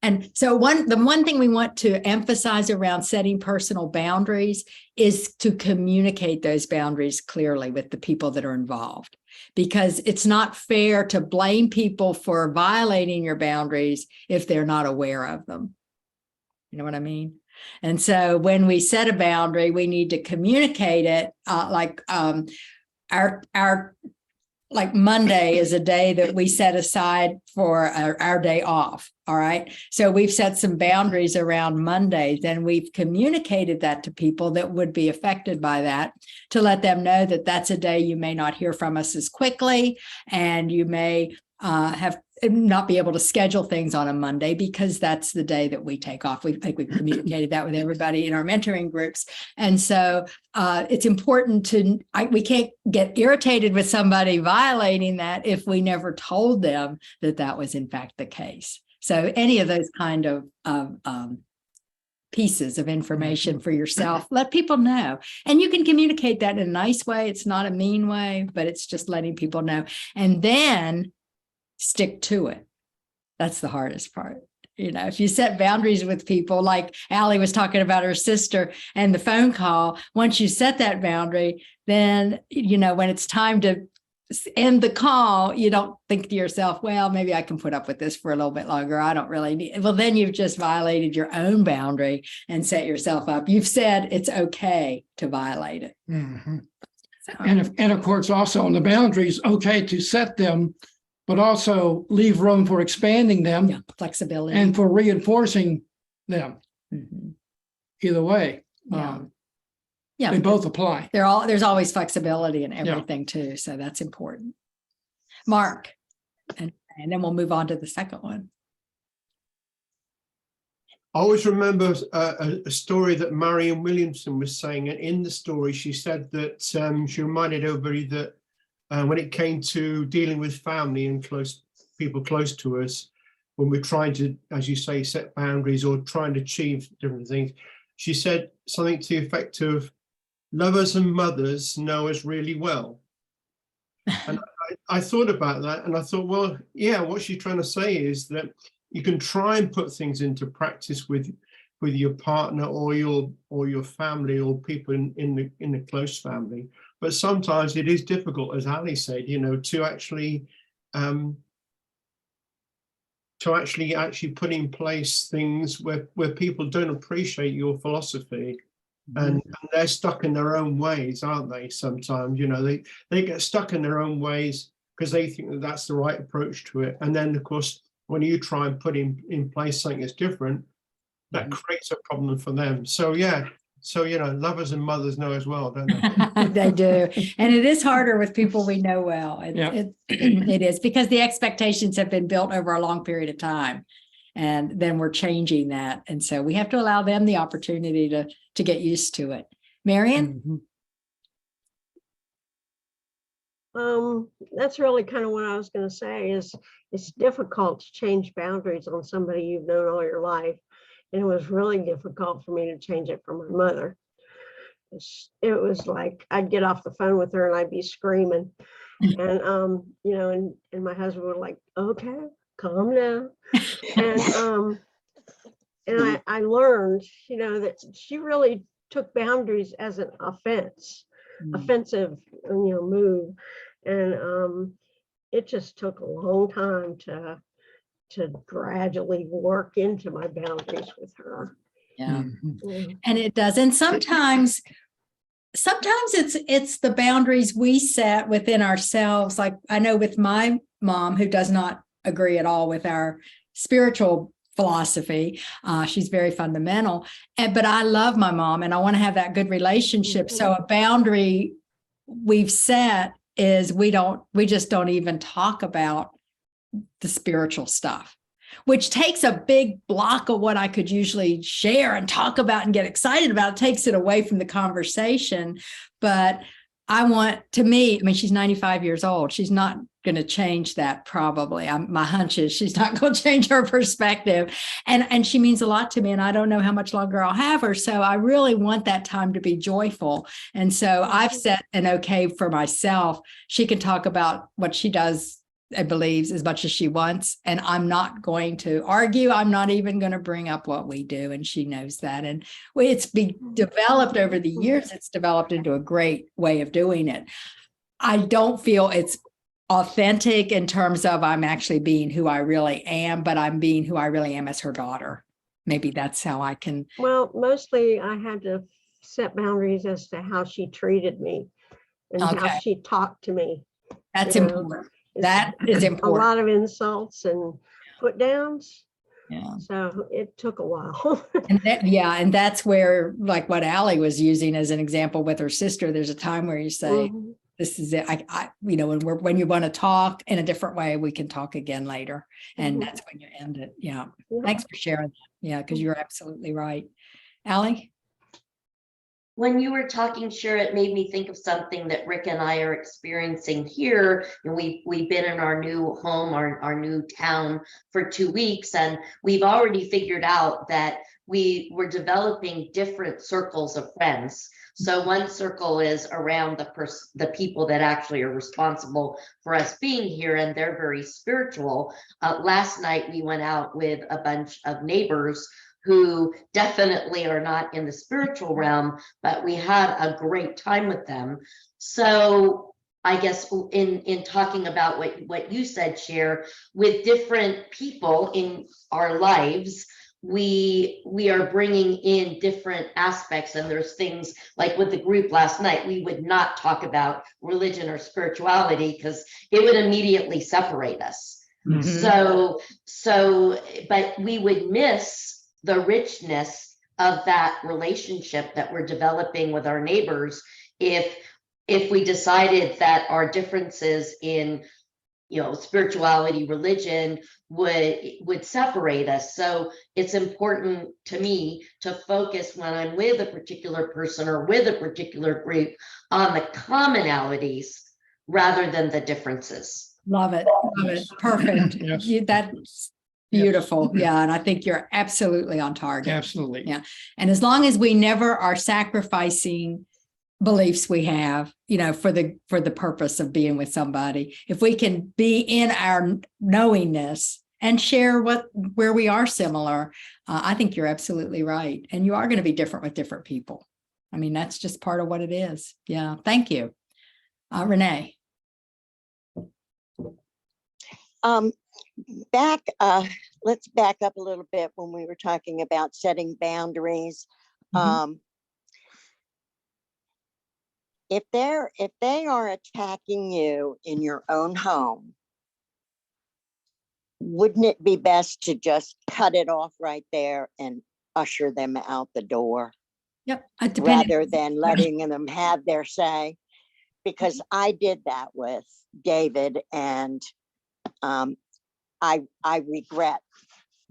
And so the one thing we want to emphasize around setting personal boundaries is to communicate those boundaries clearly with the people that are involved, because it's not fair to blame people for violating your boundaries if they're not aware of them. You know what I mean? And so when we set a boundary, we need to communicate it like Monday is a day that we set aside for our day off. All right. So we've set some boundaries around Mondays, and we've communicated that to people that would be affected by that, to let them know that that's a day you may not hear from us as quickly, and you may not be able to schedule things on a Monday because that's the day that we take off. We communicated that with everybody in our mentoring groups. And so it's important we can't get irritated with somebody violating that if we never told them that that was in fact the case. So any of those kind of pieces of information for yourself, let people know. And you can communicate that in a nice way. It's not a mean way, but it's just letting people know. And then stick to it. That's the hardest part. If you set boundaries with people, like Allie was talking about her sister and the phone call, once you set that boundary, then, when it's time to end the call, you don't think to yourself, well, maybe I can put up with this for a little bit longer. I don't really need. Well, then you've just violated your own boundary and set yourself up. You've said it's okay to violate it. Mm-hmm. So, and of course, also on the boundaries, okay to set them, but also leave room for expanding them, flexibility, and for reinforcing them. Mm-hmm. Either way, they both apply. There's always flexibility in everything too, so that's important. Mark, and then we'll move on to the second one. I always remember a story that Marianne Williamson was saying, and in the story she said that she reminded everybody that when it came to dealing with family and people close to us, when we're trying to, as you say, set boundaries or trying to achieve different things, she said something to the effect of, lovers and mothers know us really well. And I thought about that, and I thought, well, yeah, what she's trying to say is that you can try and put things into practice with your partner or your family or people in the close family. But sometimes it is difficult, as Ali said, to actually put in place things where people don't appreciate your philosophy, and they're stuck in their own ways, aren't they? Sometimes, they get stuck in their own ways because they think that that's the right approach to it. And then, of course, when you try and put in place something that's different, that creates a problem for them. So, lovers and mothers know as well, don't they? They do. And it is harder with people we know well. It is, because the expectations have been built over a long period of time. And then we're changing that. And so we have to allow them the opportunity to get used to it. Marian? That's really kind of what I was going to say is it's difficult to change boundaries on somebody you've known all your life. And it was really difficult for me to change it for my mother. It was like I'd get off the phone with her and I'd be screaming. And, and my husband would like, okay, calm down. And I learned, that she really took boundaries as an offensive, move. And it just took a long time to gradually work into my boundaries with her. Yeah. And it does. And sometimes sometimes it's the boundaries we set within ourselves. Like I know with my mom, who does not agree at all with our spiritual philosophy, she's very fundamental, but I love my mom and I want to have that good relationship. So a boundary we've set is we just don't even talk about the spiritual stuff, which takes a big block of what I could usually share and talk about and get excited about. It takes it away from the conversation. But I mean, she's 95 years old. She's not going to change that probably. My hunch is she's not going to change her perspective. And she means a lot to me, and I don't know how much longer I'll have her. So I really want that time to be joyful. And so I've set an okay for myself. She can talk about what she does and believes as much as she wants, and I'm not going to argue. I'm not even going to bring up what we do, and she knows that. And it's been developed over the years. It's developed into a great way of doing it. I don't feel it's authentic in terms of I'm actually being who I really am, but I'm being who I really am as her daughter. Maybe that's how I can. Well, mostly I had to set boundaries as to how she treated me and how she talked to me. That's important. That is important. A lot of insults and put downs. Yeah. So it took a while. And that's where, like what Allie was using as an example with her sister, there's a time where you say, this is it. When you want to talk in a different way, we can talk again later. And that's when you end it. Yeah. Thanks for sharing that. Yeah, because you're absolutely right. Allie? When you were talking, Cher, it made me think of something that Rick and I are experiencing here. And we've been in our new home, our new town for 2 weeks, and we've already figured out that we're developing different circles of friends. So one circle is around the people that actually are responsible for us being here, and they're very spiritual. Last night we went out with a bunch of neighbors who definitely are not in the spiritual realm, but we had a great time with them. So I guess in talking about what you said, Cher, with different people in our lives, we are bringing in different aspects, and there's things like with the group last night, we would not talk about religion or spirituality because it would immediately separate us. So but we would miss the richness of that relationship that we're developing with our neighbors if we decided that our differences in spirituality, religion would separate us. So it's important to me to focus when I'm with a particular person or with a particular group on the commonalities rather than the differences. Love it. Perfect. That's beautiful. Yeah. And I think you're absolutely on target. Absolutely. Yeah. And as long as we never are sacrificing beliefs we have, for the purpose of being with somebody, if we can be in our knowingness and share where we are similar, I think you're absolutely right. And you are going to be different with different people. I mean, that's just part of what it is. Yeah. Thank you. Renee. Let's back up a little bit when we were talking about setting boundaries. If they are attacking you in your own home, wouldn't it be best to just cut it off right there and usher them out the door? Yep. Rather than letting them have their say? Because I did that with David, and I regret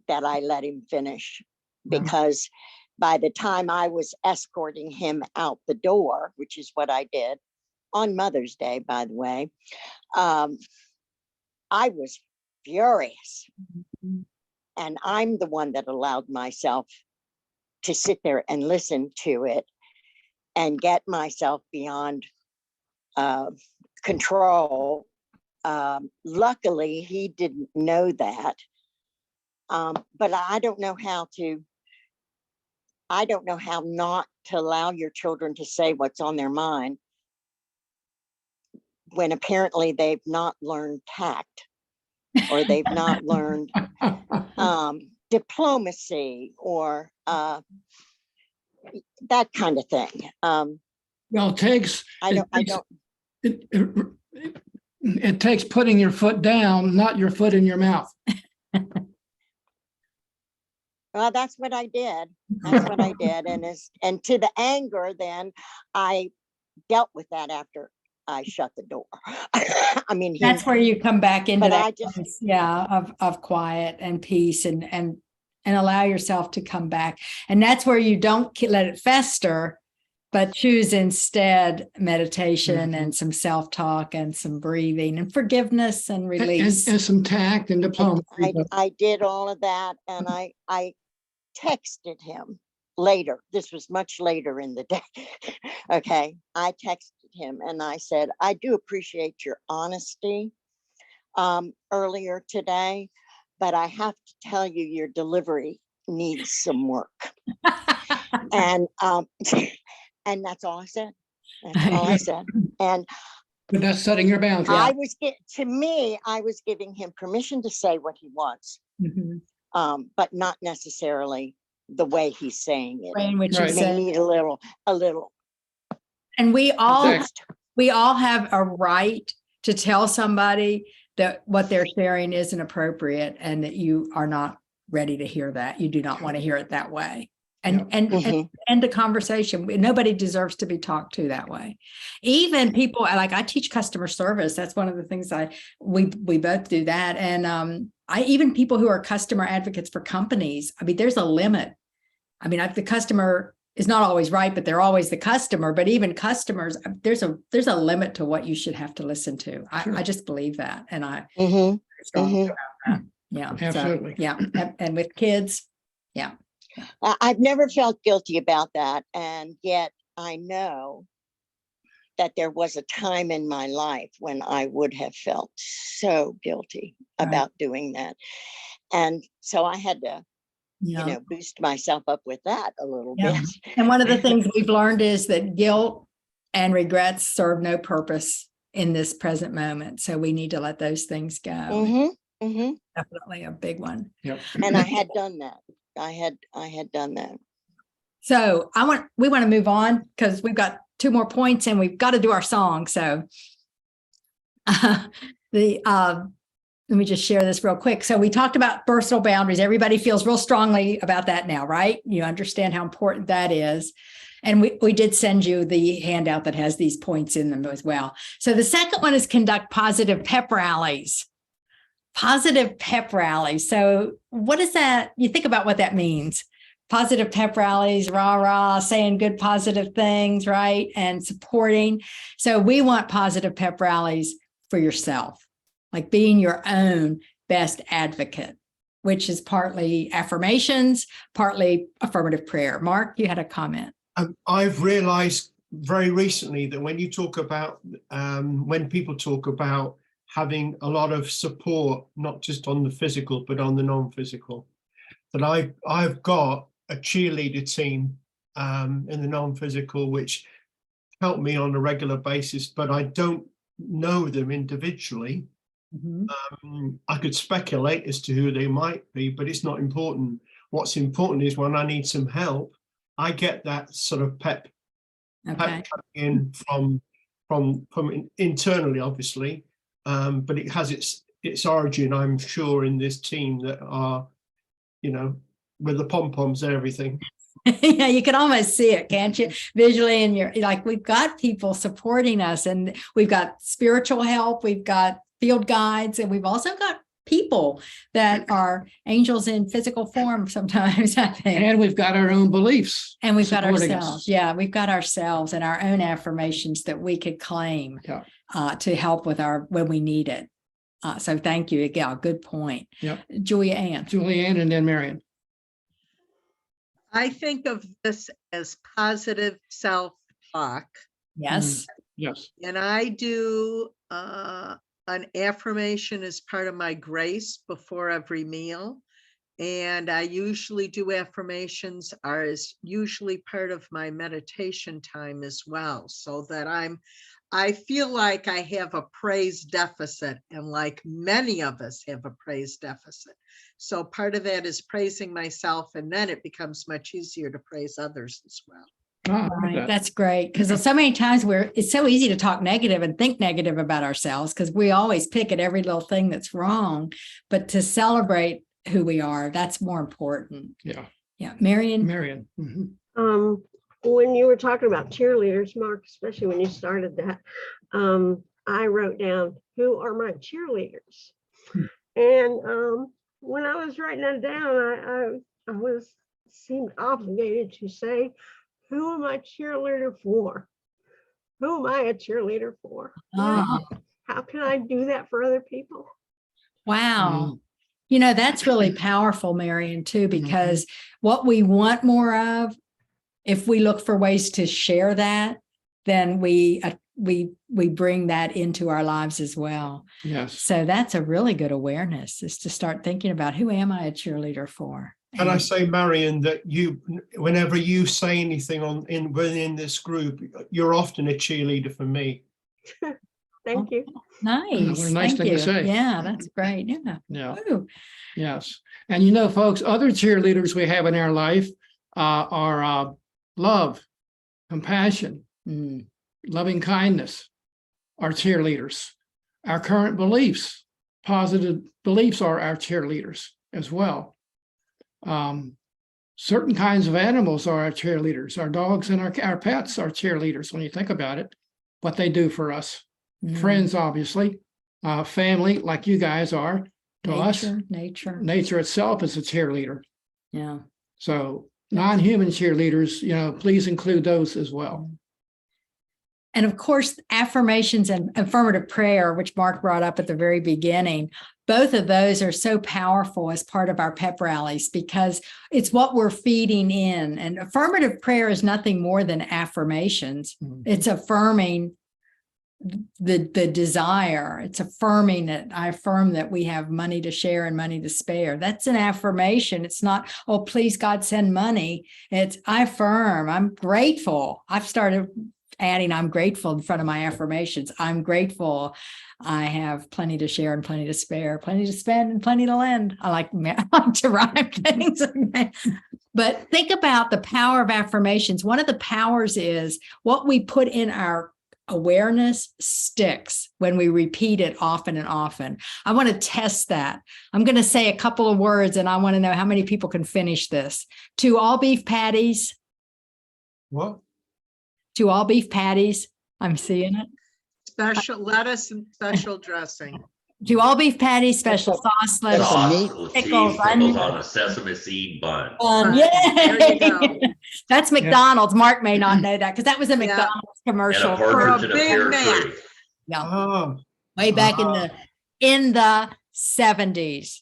that I let him finish, because by the time I was escorting him out the door, which is what I did on Mother's Day, by the way, I was furious. And I'm the one that allowed myself to sit there and listen to it and get myself beyond control. Luckily, he didn't know that. But I don't know how not to allow your children to say what's on their mind when apparently they've not learned tact, or they've not learned diplomacy, or that kind of thing. Well, it takes. I don't. It takes putting your foot down, not your foot in your mouth. Well, that's what I did. That's what I did. And to the anger, then I dealt with that after I shut the door. I mean, That's where you come back into but that I just- place, yeah, of quiet and peace and allow yourself to come back. And that's where you don't let it fester, but choose instead meditation and some self-talk and some breathing and forgiveness and release. And some tact and diplomacy. I did all of that, and I texted him later. This was much later in the day. Okay. I texted him and I said, I do appreciate your honesty earlier today, but I have to tell you, your delivery needs some work. And and that's all I said. That's all I said. And But that's setting your boundary. I was giving him permission to say what he wants, but not necessarily the way he's saying it. In which Right. you They said, need a little. and we all Exactly. have a right to tell somebody that what they're sharing isn't appropriate and that you are not ready to hear that. You do not want to hear it that way. And end the conversation. Nobody deserves to be talked to that way. Even people like I teach customer service. That's one of the things we both do that. And even people who are customer advocates for companies. I mean, there's a limit. I mean, the customer is not always right, but they're always the customer. But even customers, there's a limit to what you should have to listen to. I just believe that, and I strongly about that. Yeah, Absolutely. So, yeah, and with kids, yeah. I've never felt guilty about that, and yet I know that there was a time in my life when I would have felt so guilty about doing that, and so I had to. Boost myself up with that a little bit. And one of the things we've learned is that guilt and regrets serve no purpose in this present moment. So we need to let those things go. Definitely a big one. Yep. And I had done that. I had done that. So we want to move on because we've got 2 more points and we've got to do our song. So let me just share this real quick. So we talked about personal boundaries. Everybody feels real strongly about that now, right? You understand how important that is. And we did send you the handout that has these points in them as well. So the second one is conduct positive pep rallies. Positive pep rallies. So what is that? You think about what that means. Positive pep rallies, rah, rah, saying good positive things, right? And supporting. So we want positive pep rallies for yourself. Like being your own best advocate, which is partly affirmations, partly affirmative prayer. Mark, you had a comment. I've realized very recently that when you talk about, when people talk about having a lot of support, not just on the physical, but on the non-physical, that I've got a cheerleader team in the non-physical, which help me on a regular basis, but I don't know them individually. I could speculate as to who they might be, but it's not important. What's important is when I need some help, I get that sort of pep coming in from internally, obviously, but it has its origin, I'm sure, in this team that are, with the pom-poms and everything. Yeah, you can almost see it, can't you? Visually, and you're like, we've got people supporting us, and we've got spiritual help, we've got field guides, and we've also got people that are angels in physical form sometimes, I think. And we've got our own beliefs. And we've got ourselves. Yeah, we've got ourselves and our own affirmations that we could claim to help with when we need it. So thank you. Yeah, good point. Yep. Julianne and then Marion. I think of this as positive self-talk. Yes. Yes. And I do an affirmation as part of my grace before every meal. And I usually do affirmations as usually part of my meditation time as well, so that I feel like I have a praise deficit, and like many of us have a praise deficit. So part of that is praising myself, and then it becomes much easier to praise others as well. Right. That's great. Because so many times it's so easy to talk negative and think negative about ourselves because we always pick at every little thing that's wrong. But to celebrate who we are, that's more important. Yeah. Yeah. Marion. Mhm. When you were talking about cheerleaders, Mark, especially when you started that, I wrote down, who are my cheerleaders? And when I was writing that down, I seemed obligated to say, who am I cheerleader for? Who am I a cheerleader for? Oh, How can I do that for other people? wow. That's really powerful, Marion, too, because what we want more of, if we look for ways to share that, then we bring that into our lives as well. Yes. So that's a really good awareness, is to start thinking about, who am I a cheerleader for? Can I say, Marion, that whenever you say anything within this group, you're often a cheerleader for me. Thank you. Nice. What a nice Thank thing to you. say. Yeah, that's great. Yeah. Yeah. Ooh. Yes. And folks, other cheerleaders we have in our life are love, compassion, loving kindness, our cheerleaders. Our current beliefs, positive beliefs, are our cheerleaders as well. Certain kinds of animals are our cheerleaders. Our dogs and our pets are cheerleaders when you think about it, what they do for us. Friends, obviously, family, like you guys are to us. Nature itself is a cheerleader. Yeah. So non-human cheerleaders, please include those as well. And of course, affirmations and affirmative prayer, which Mark brought up at the very beginning, both of those are so powerful as part of our pep rallies because it's what we're feeding in. And affirmative prayer is nothing more than affirmations. It's affirming the desire. It's affirming that I affirm that we have money to share and money to spare. That's an affirmation. It's not, oh, please God send money. It's I affirm, I'm grateful. I've started adding I'm grateful in front of my affirmations. I'm grateful. I have plenty to share and plenty to spare, plenty to spend and plenty to lend. I like to rhyme things. But think about the power of affirmations. One of the powers is what we put in our awareness sticks when we repeat it often and often. I want to test that. I'm going to say a couple of words and I want to know how many people can finish this. 2 all beef patties. What? 2 all beef patties. I'm seeing it. Special lettuce and special dressing. 2 all beef patties, special sauce, lettuce, Sauce, pickles, cheese, pickles on a sesame seed bun. Yeah. That's McDonald's. Mark may not know that because that was a McDonald's commercial. And a partridge in a pear tree. Yeah. Oh. Way back in the 70s.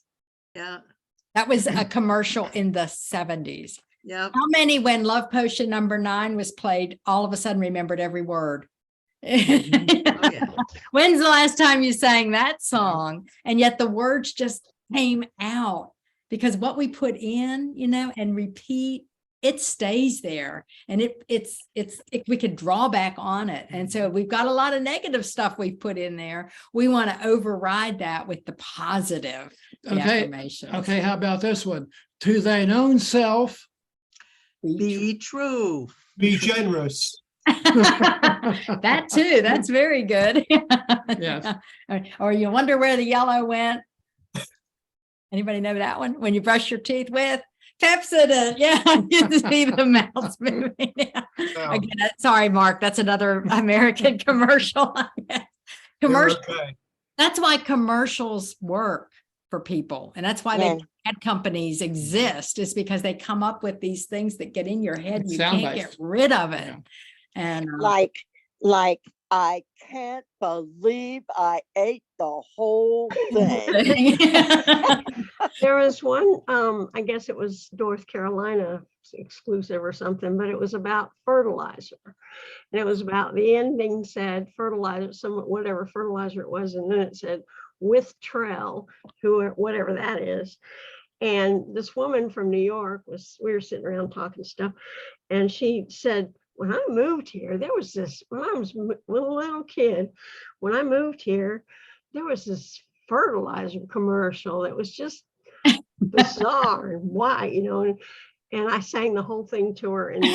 Yeah. That was a commercial in the 70s. Yeah. How many, when Love Potion number 9 was played, all of a sudden remembered every word? When's the last time you sang that song? And yet the words just came out because what we put in, and repeat, it stays there, and we could draw back on it. And so we've got a lot of negative stuff we've put in there. We want to override that with the positive affirmations. Okay. How about this one? To thine own self. Be true. Be generous. That too. That's very good. Yes. Or you wonder where the yellow went. Anybody know that one? When you brush your teeth with Pepsodent. Yeah, you see the mouths moving. Again, sorry, Mark. That's another American commercial. Commercial. Okay. That's why commercials work for people, and that's why ad companies exist. Is because they come up with these things that get in your head. You can't get rid of it. Yeah. And like I can't believe I ate the whole thing. There was one, I guess it was North Carolina exclusive or something, but it was about fertilizer. And it was about the ending said fertilizer, whatever fertilizer it was. And then it said with Trell, whatever that is. And this woman from New York we were sitting around talking stuff. And she said, when I moved here, there was this, when I was a little kid, when I moved here, there was this fertilizer commercial that was just bizarre and why, and I sang the whole thing to her. And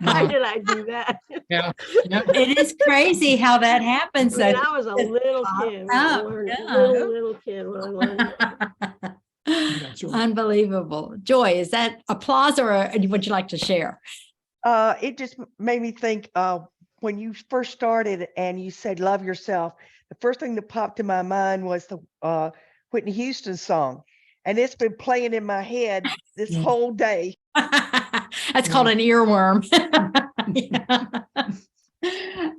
Why did I do that? Yeah. Yeah. It is crazy how that happens. I mean, though. I was a little kid when I up, learned, yeah. little kid when I learned that. Joy. Unbelievable. Joy, is that applause or would you like to share? It just made me think when you first started and you said love yourself, the first thing that popped in my mind was the Whitney Houston song. And it's been playing in my head this whole day. That's called an earworm.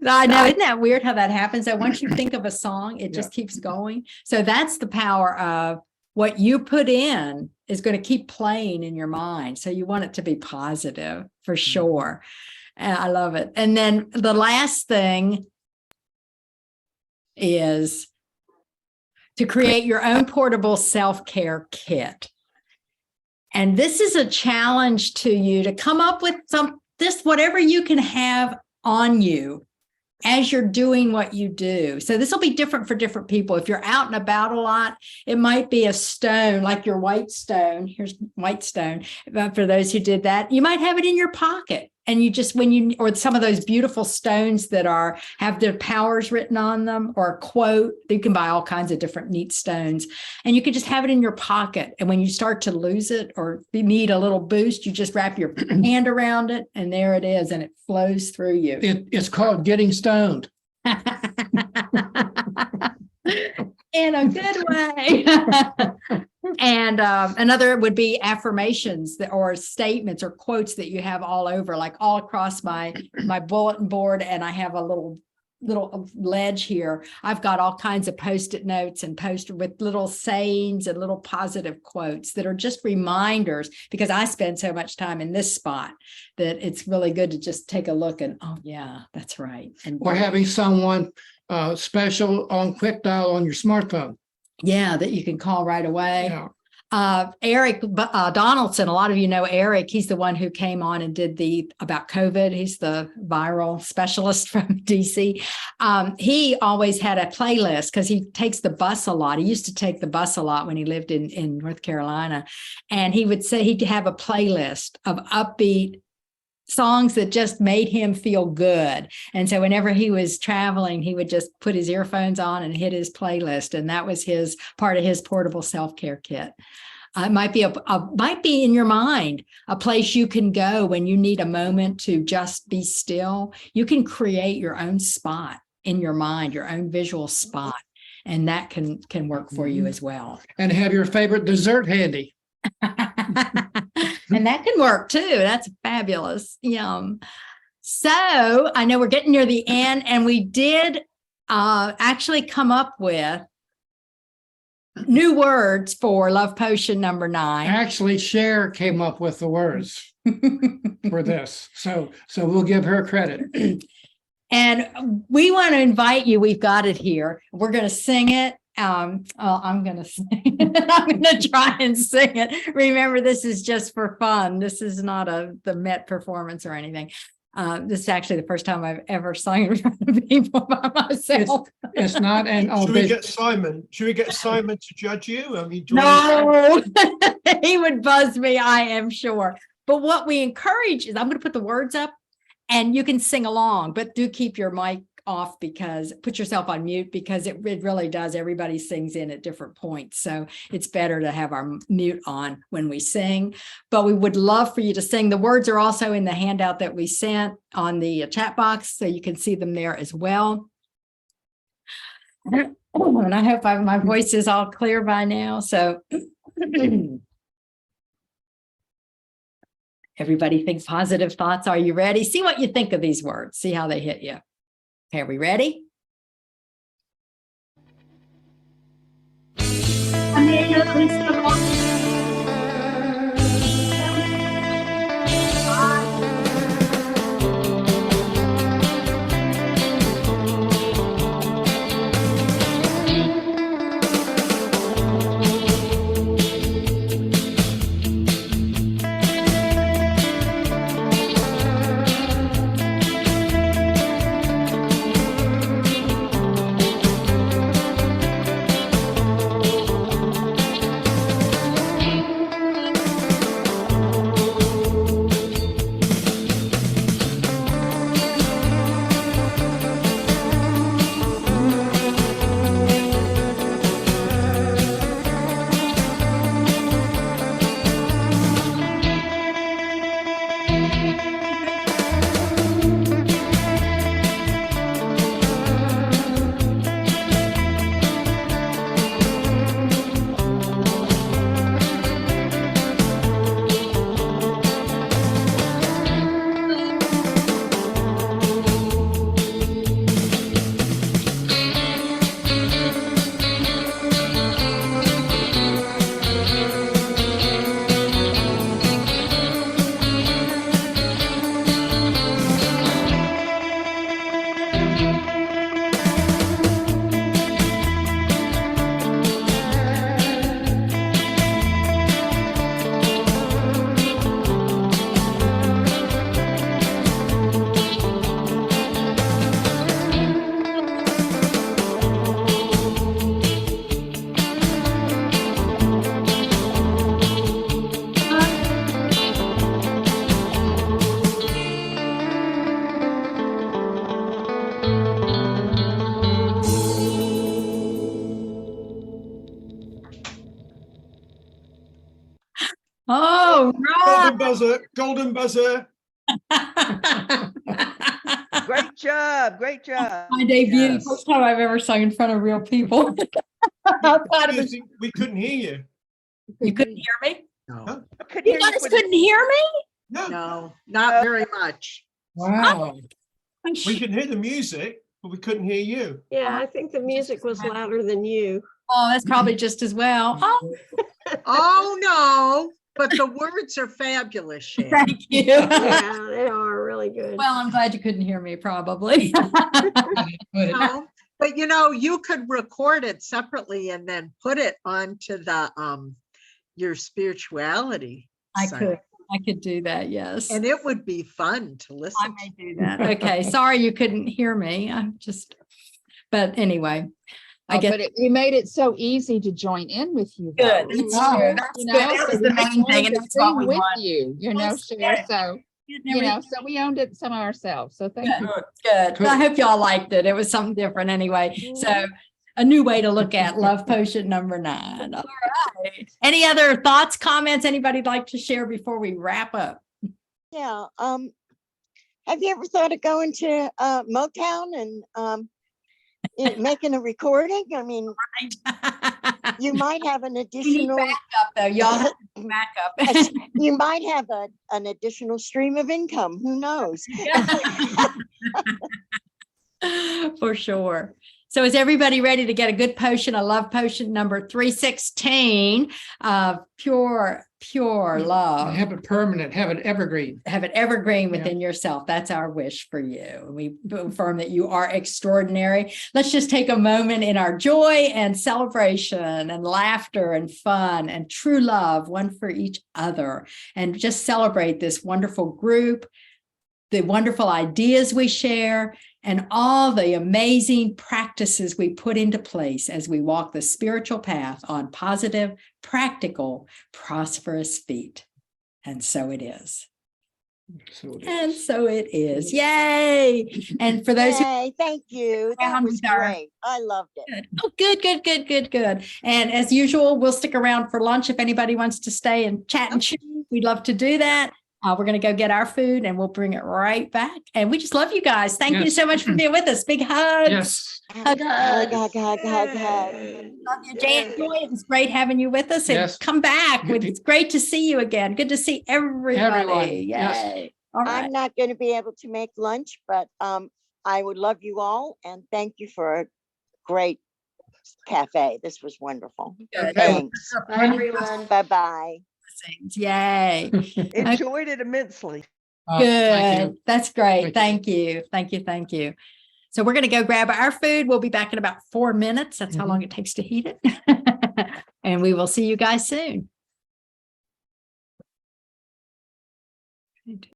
I know, isn't that weird how that happens? So once you think of a song, it just keeps going. So that's the power of what you put in is going to keep playing in your mind. So you want it to be positive for sure. I love it. And then the last thing is to create your own portable self-care kit. And this is a challenge to you to come up with whatever you can have on you as you're doing what you do. So this will be different for different people. If you're out and about a lot, it might be a stone, like your white stone. Here's white stone. But for those who did that, you might have it in your pocket. And you just, or some of those beautiful stones that have their powers written on them, or a quote, you can buy all kinds of different neat stones, and you can just have it in your pocket. And when you start to lose it or you need a little boost, you just wrap your hand around it and there it is, and it flows through you. It's called getting stoned. In a good way. And another would be affirmations or statements or quotes that you have all over, like all across my bulletin board. And I have a little ledge here. I've got all kinds of Post-it notes and poster with little sayings and little positive quotes that are just reminders, because I spend so much time in this spot that it's really good to just take a look and, oh yeah, that's right. And or having someone special on quick dial on your smartphone. Yeah, that you can call right away. Yeah. Eric Donaldson, a lot of you know Eric. He's the one who came on and did about COVID. He's the viral specialist from DC. He always had a playlist because he takes the bus a lot. He used to take the bus a lot when he lived in North Carolina. And he would say he'd have a playlist of upbeat songs that just made him feel good. And so whenever he was traveling, he would just put his earphones on and hit his playlist. And that was his part of his portable self-care kit. It might be in your mind, a place you can go when you need a moment to just be still. You can create your own spot in your mind, your own visual spot. And that can work for you as well. And have your favorite dessert handy. And that can work too. That's fabulous. Yum. So I know we're getting near the end, and we did actually come up with new words for Love Potion number 9. Actually, Cher came up with the words for this. So we'll give her credit. And we want to invite you. We've got it here. We're going to sing it. I'm going to sing it. I'm going to try and sing it. Remember, this is just for fun. This is not the Met performance or anything. This is actually the first time I've ever sung in front of people by myself. It's not an Should we get Simon? Should we get Simon to judge you? I mean, no, he would buzz me, I am sure. But what we encourage is, I'm going to put the words up and you can sing along, but do keep your mic off, because put yourself on mute, because it really does. Everybody sings in at different points. So it's better to have our mute on when we sing, but we would love for you to sing. The words are also in the handout that we sent on the chat box, so you can see them there as well. And I hope my voice is all clear by now. So everybody think positive thoughts. Are you ready? See what you think of these words. See how they hit you. Okay, are we ready? Oh, Golden buzzer, golden buzzer. Great job. Great job. My debut, Yes. first time I've ever sung in front of real people. Outside of the- We couldn't hear you. You couldn't hear me? No. I couldn't You hear you guys for couldn't hear me? No, No, not very much. Wow. we could hear the music, but we couldn't hear you. Yeah, I think the music was louder than you. Oh, that's probably just as well. Oh, Oh, no, but the words are fabulous, Shan. thank you. Yeah, they are really good. Well, I'm glad you couldn't hear me, probably. No, but you could record it separately and then put it onto the your spirituality I site. could do that, yes. And it would be fun to listen I to. may do that. Okay, sorry you couldn't hear me. But anyway, I guess. We made it so easy to join in with you. Good. though. That's Wow. true. That's You good. know, That so was the we main thing, wanted and to that's what sing we with want. you, Yes, Cher. yes. So, so we owned it some ourselves. So thank you. Good. I hope y'all liked it. It was something different anyway. So a new way to look at Love Potion number 9. All right. Any other thoughts, comments, anybody'd like to share before we wrap up? Yeah. Have you ever thought of going to Motown and making a recording? I mean, you might have an We need additional backup though. Y'all have backup. you might have an additional stream of income. Who knows? For sure. So is everybody ready to get a good potion, a love potion number 316, pure love? Have it permanent, have it evergreen. Have it evergreen within yourself. That's our wish for you. We affirm that you are extraordinary. Let's just take a moment in our joy and celebration and laughter and fun and true love, one for each other, and just celebrate this wonderful group, the wonderful ideas we share, and all the amazing practices we put into place as we walk the spiritual path on positive, practical, prosperous feet. And so it is. And so it is. Yay. And for those who Yay, thank you. That around was with our- great. I loved it. Good. Oh, good. And as usual, we'll stick around for lunch if anybody wants to stay and chat and chew. We'd love to do that. We're going to go get our food and we'll bring it right back. And we just love you guys. Thank you so much for being with us. Big hugs. Yes. Hug. Love you, Jan. Joy, it was great having you with us. And Yes. come back. It's great to see you again. Good to see everybody. Everyone. Yay. Yes. All right. I'm not going to be able to make lunch, but I would love you all and thank you for a great cafe. This was wonderful. Good. Thanks. Bye, everyone. Bye-bye. Yay. Enjoyed it immensely. Good. Thank you. That's great. Thank Thank you. So we're going to go grab our food. We'll be back in about 4 minutes. That's how long it takes to heat it. And we will see you guys soon.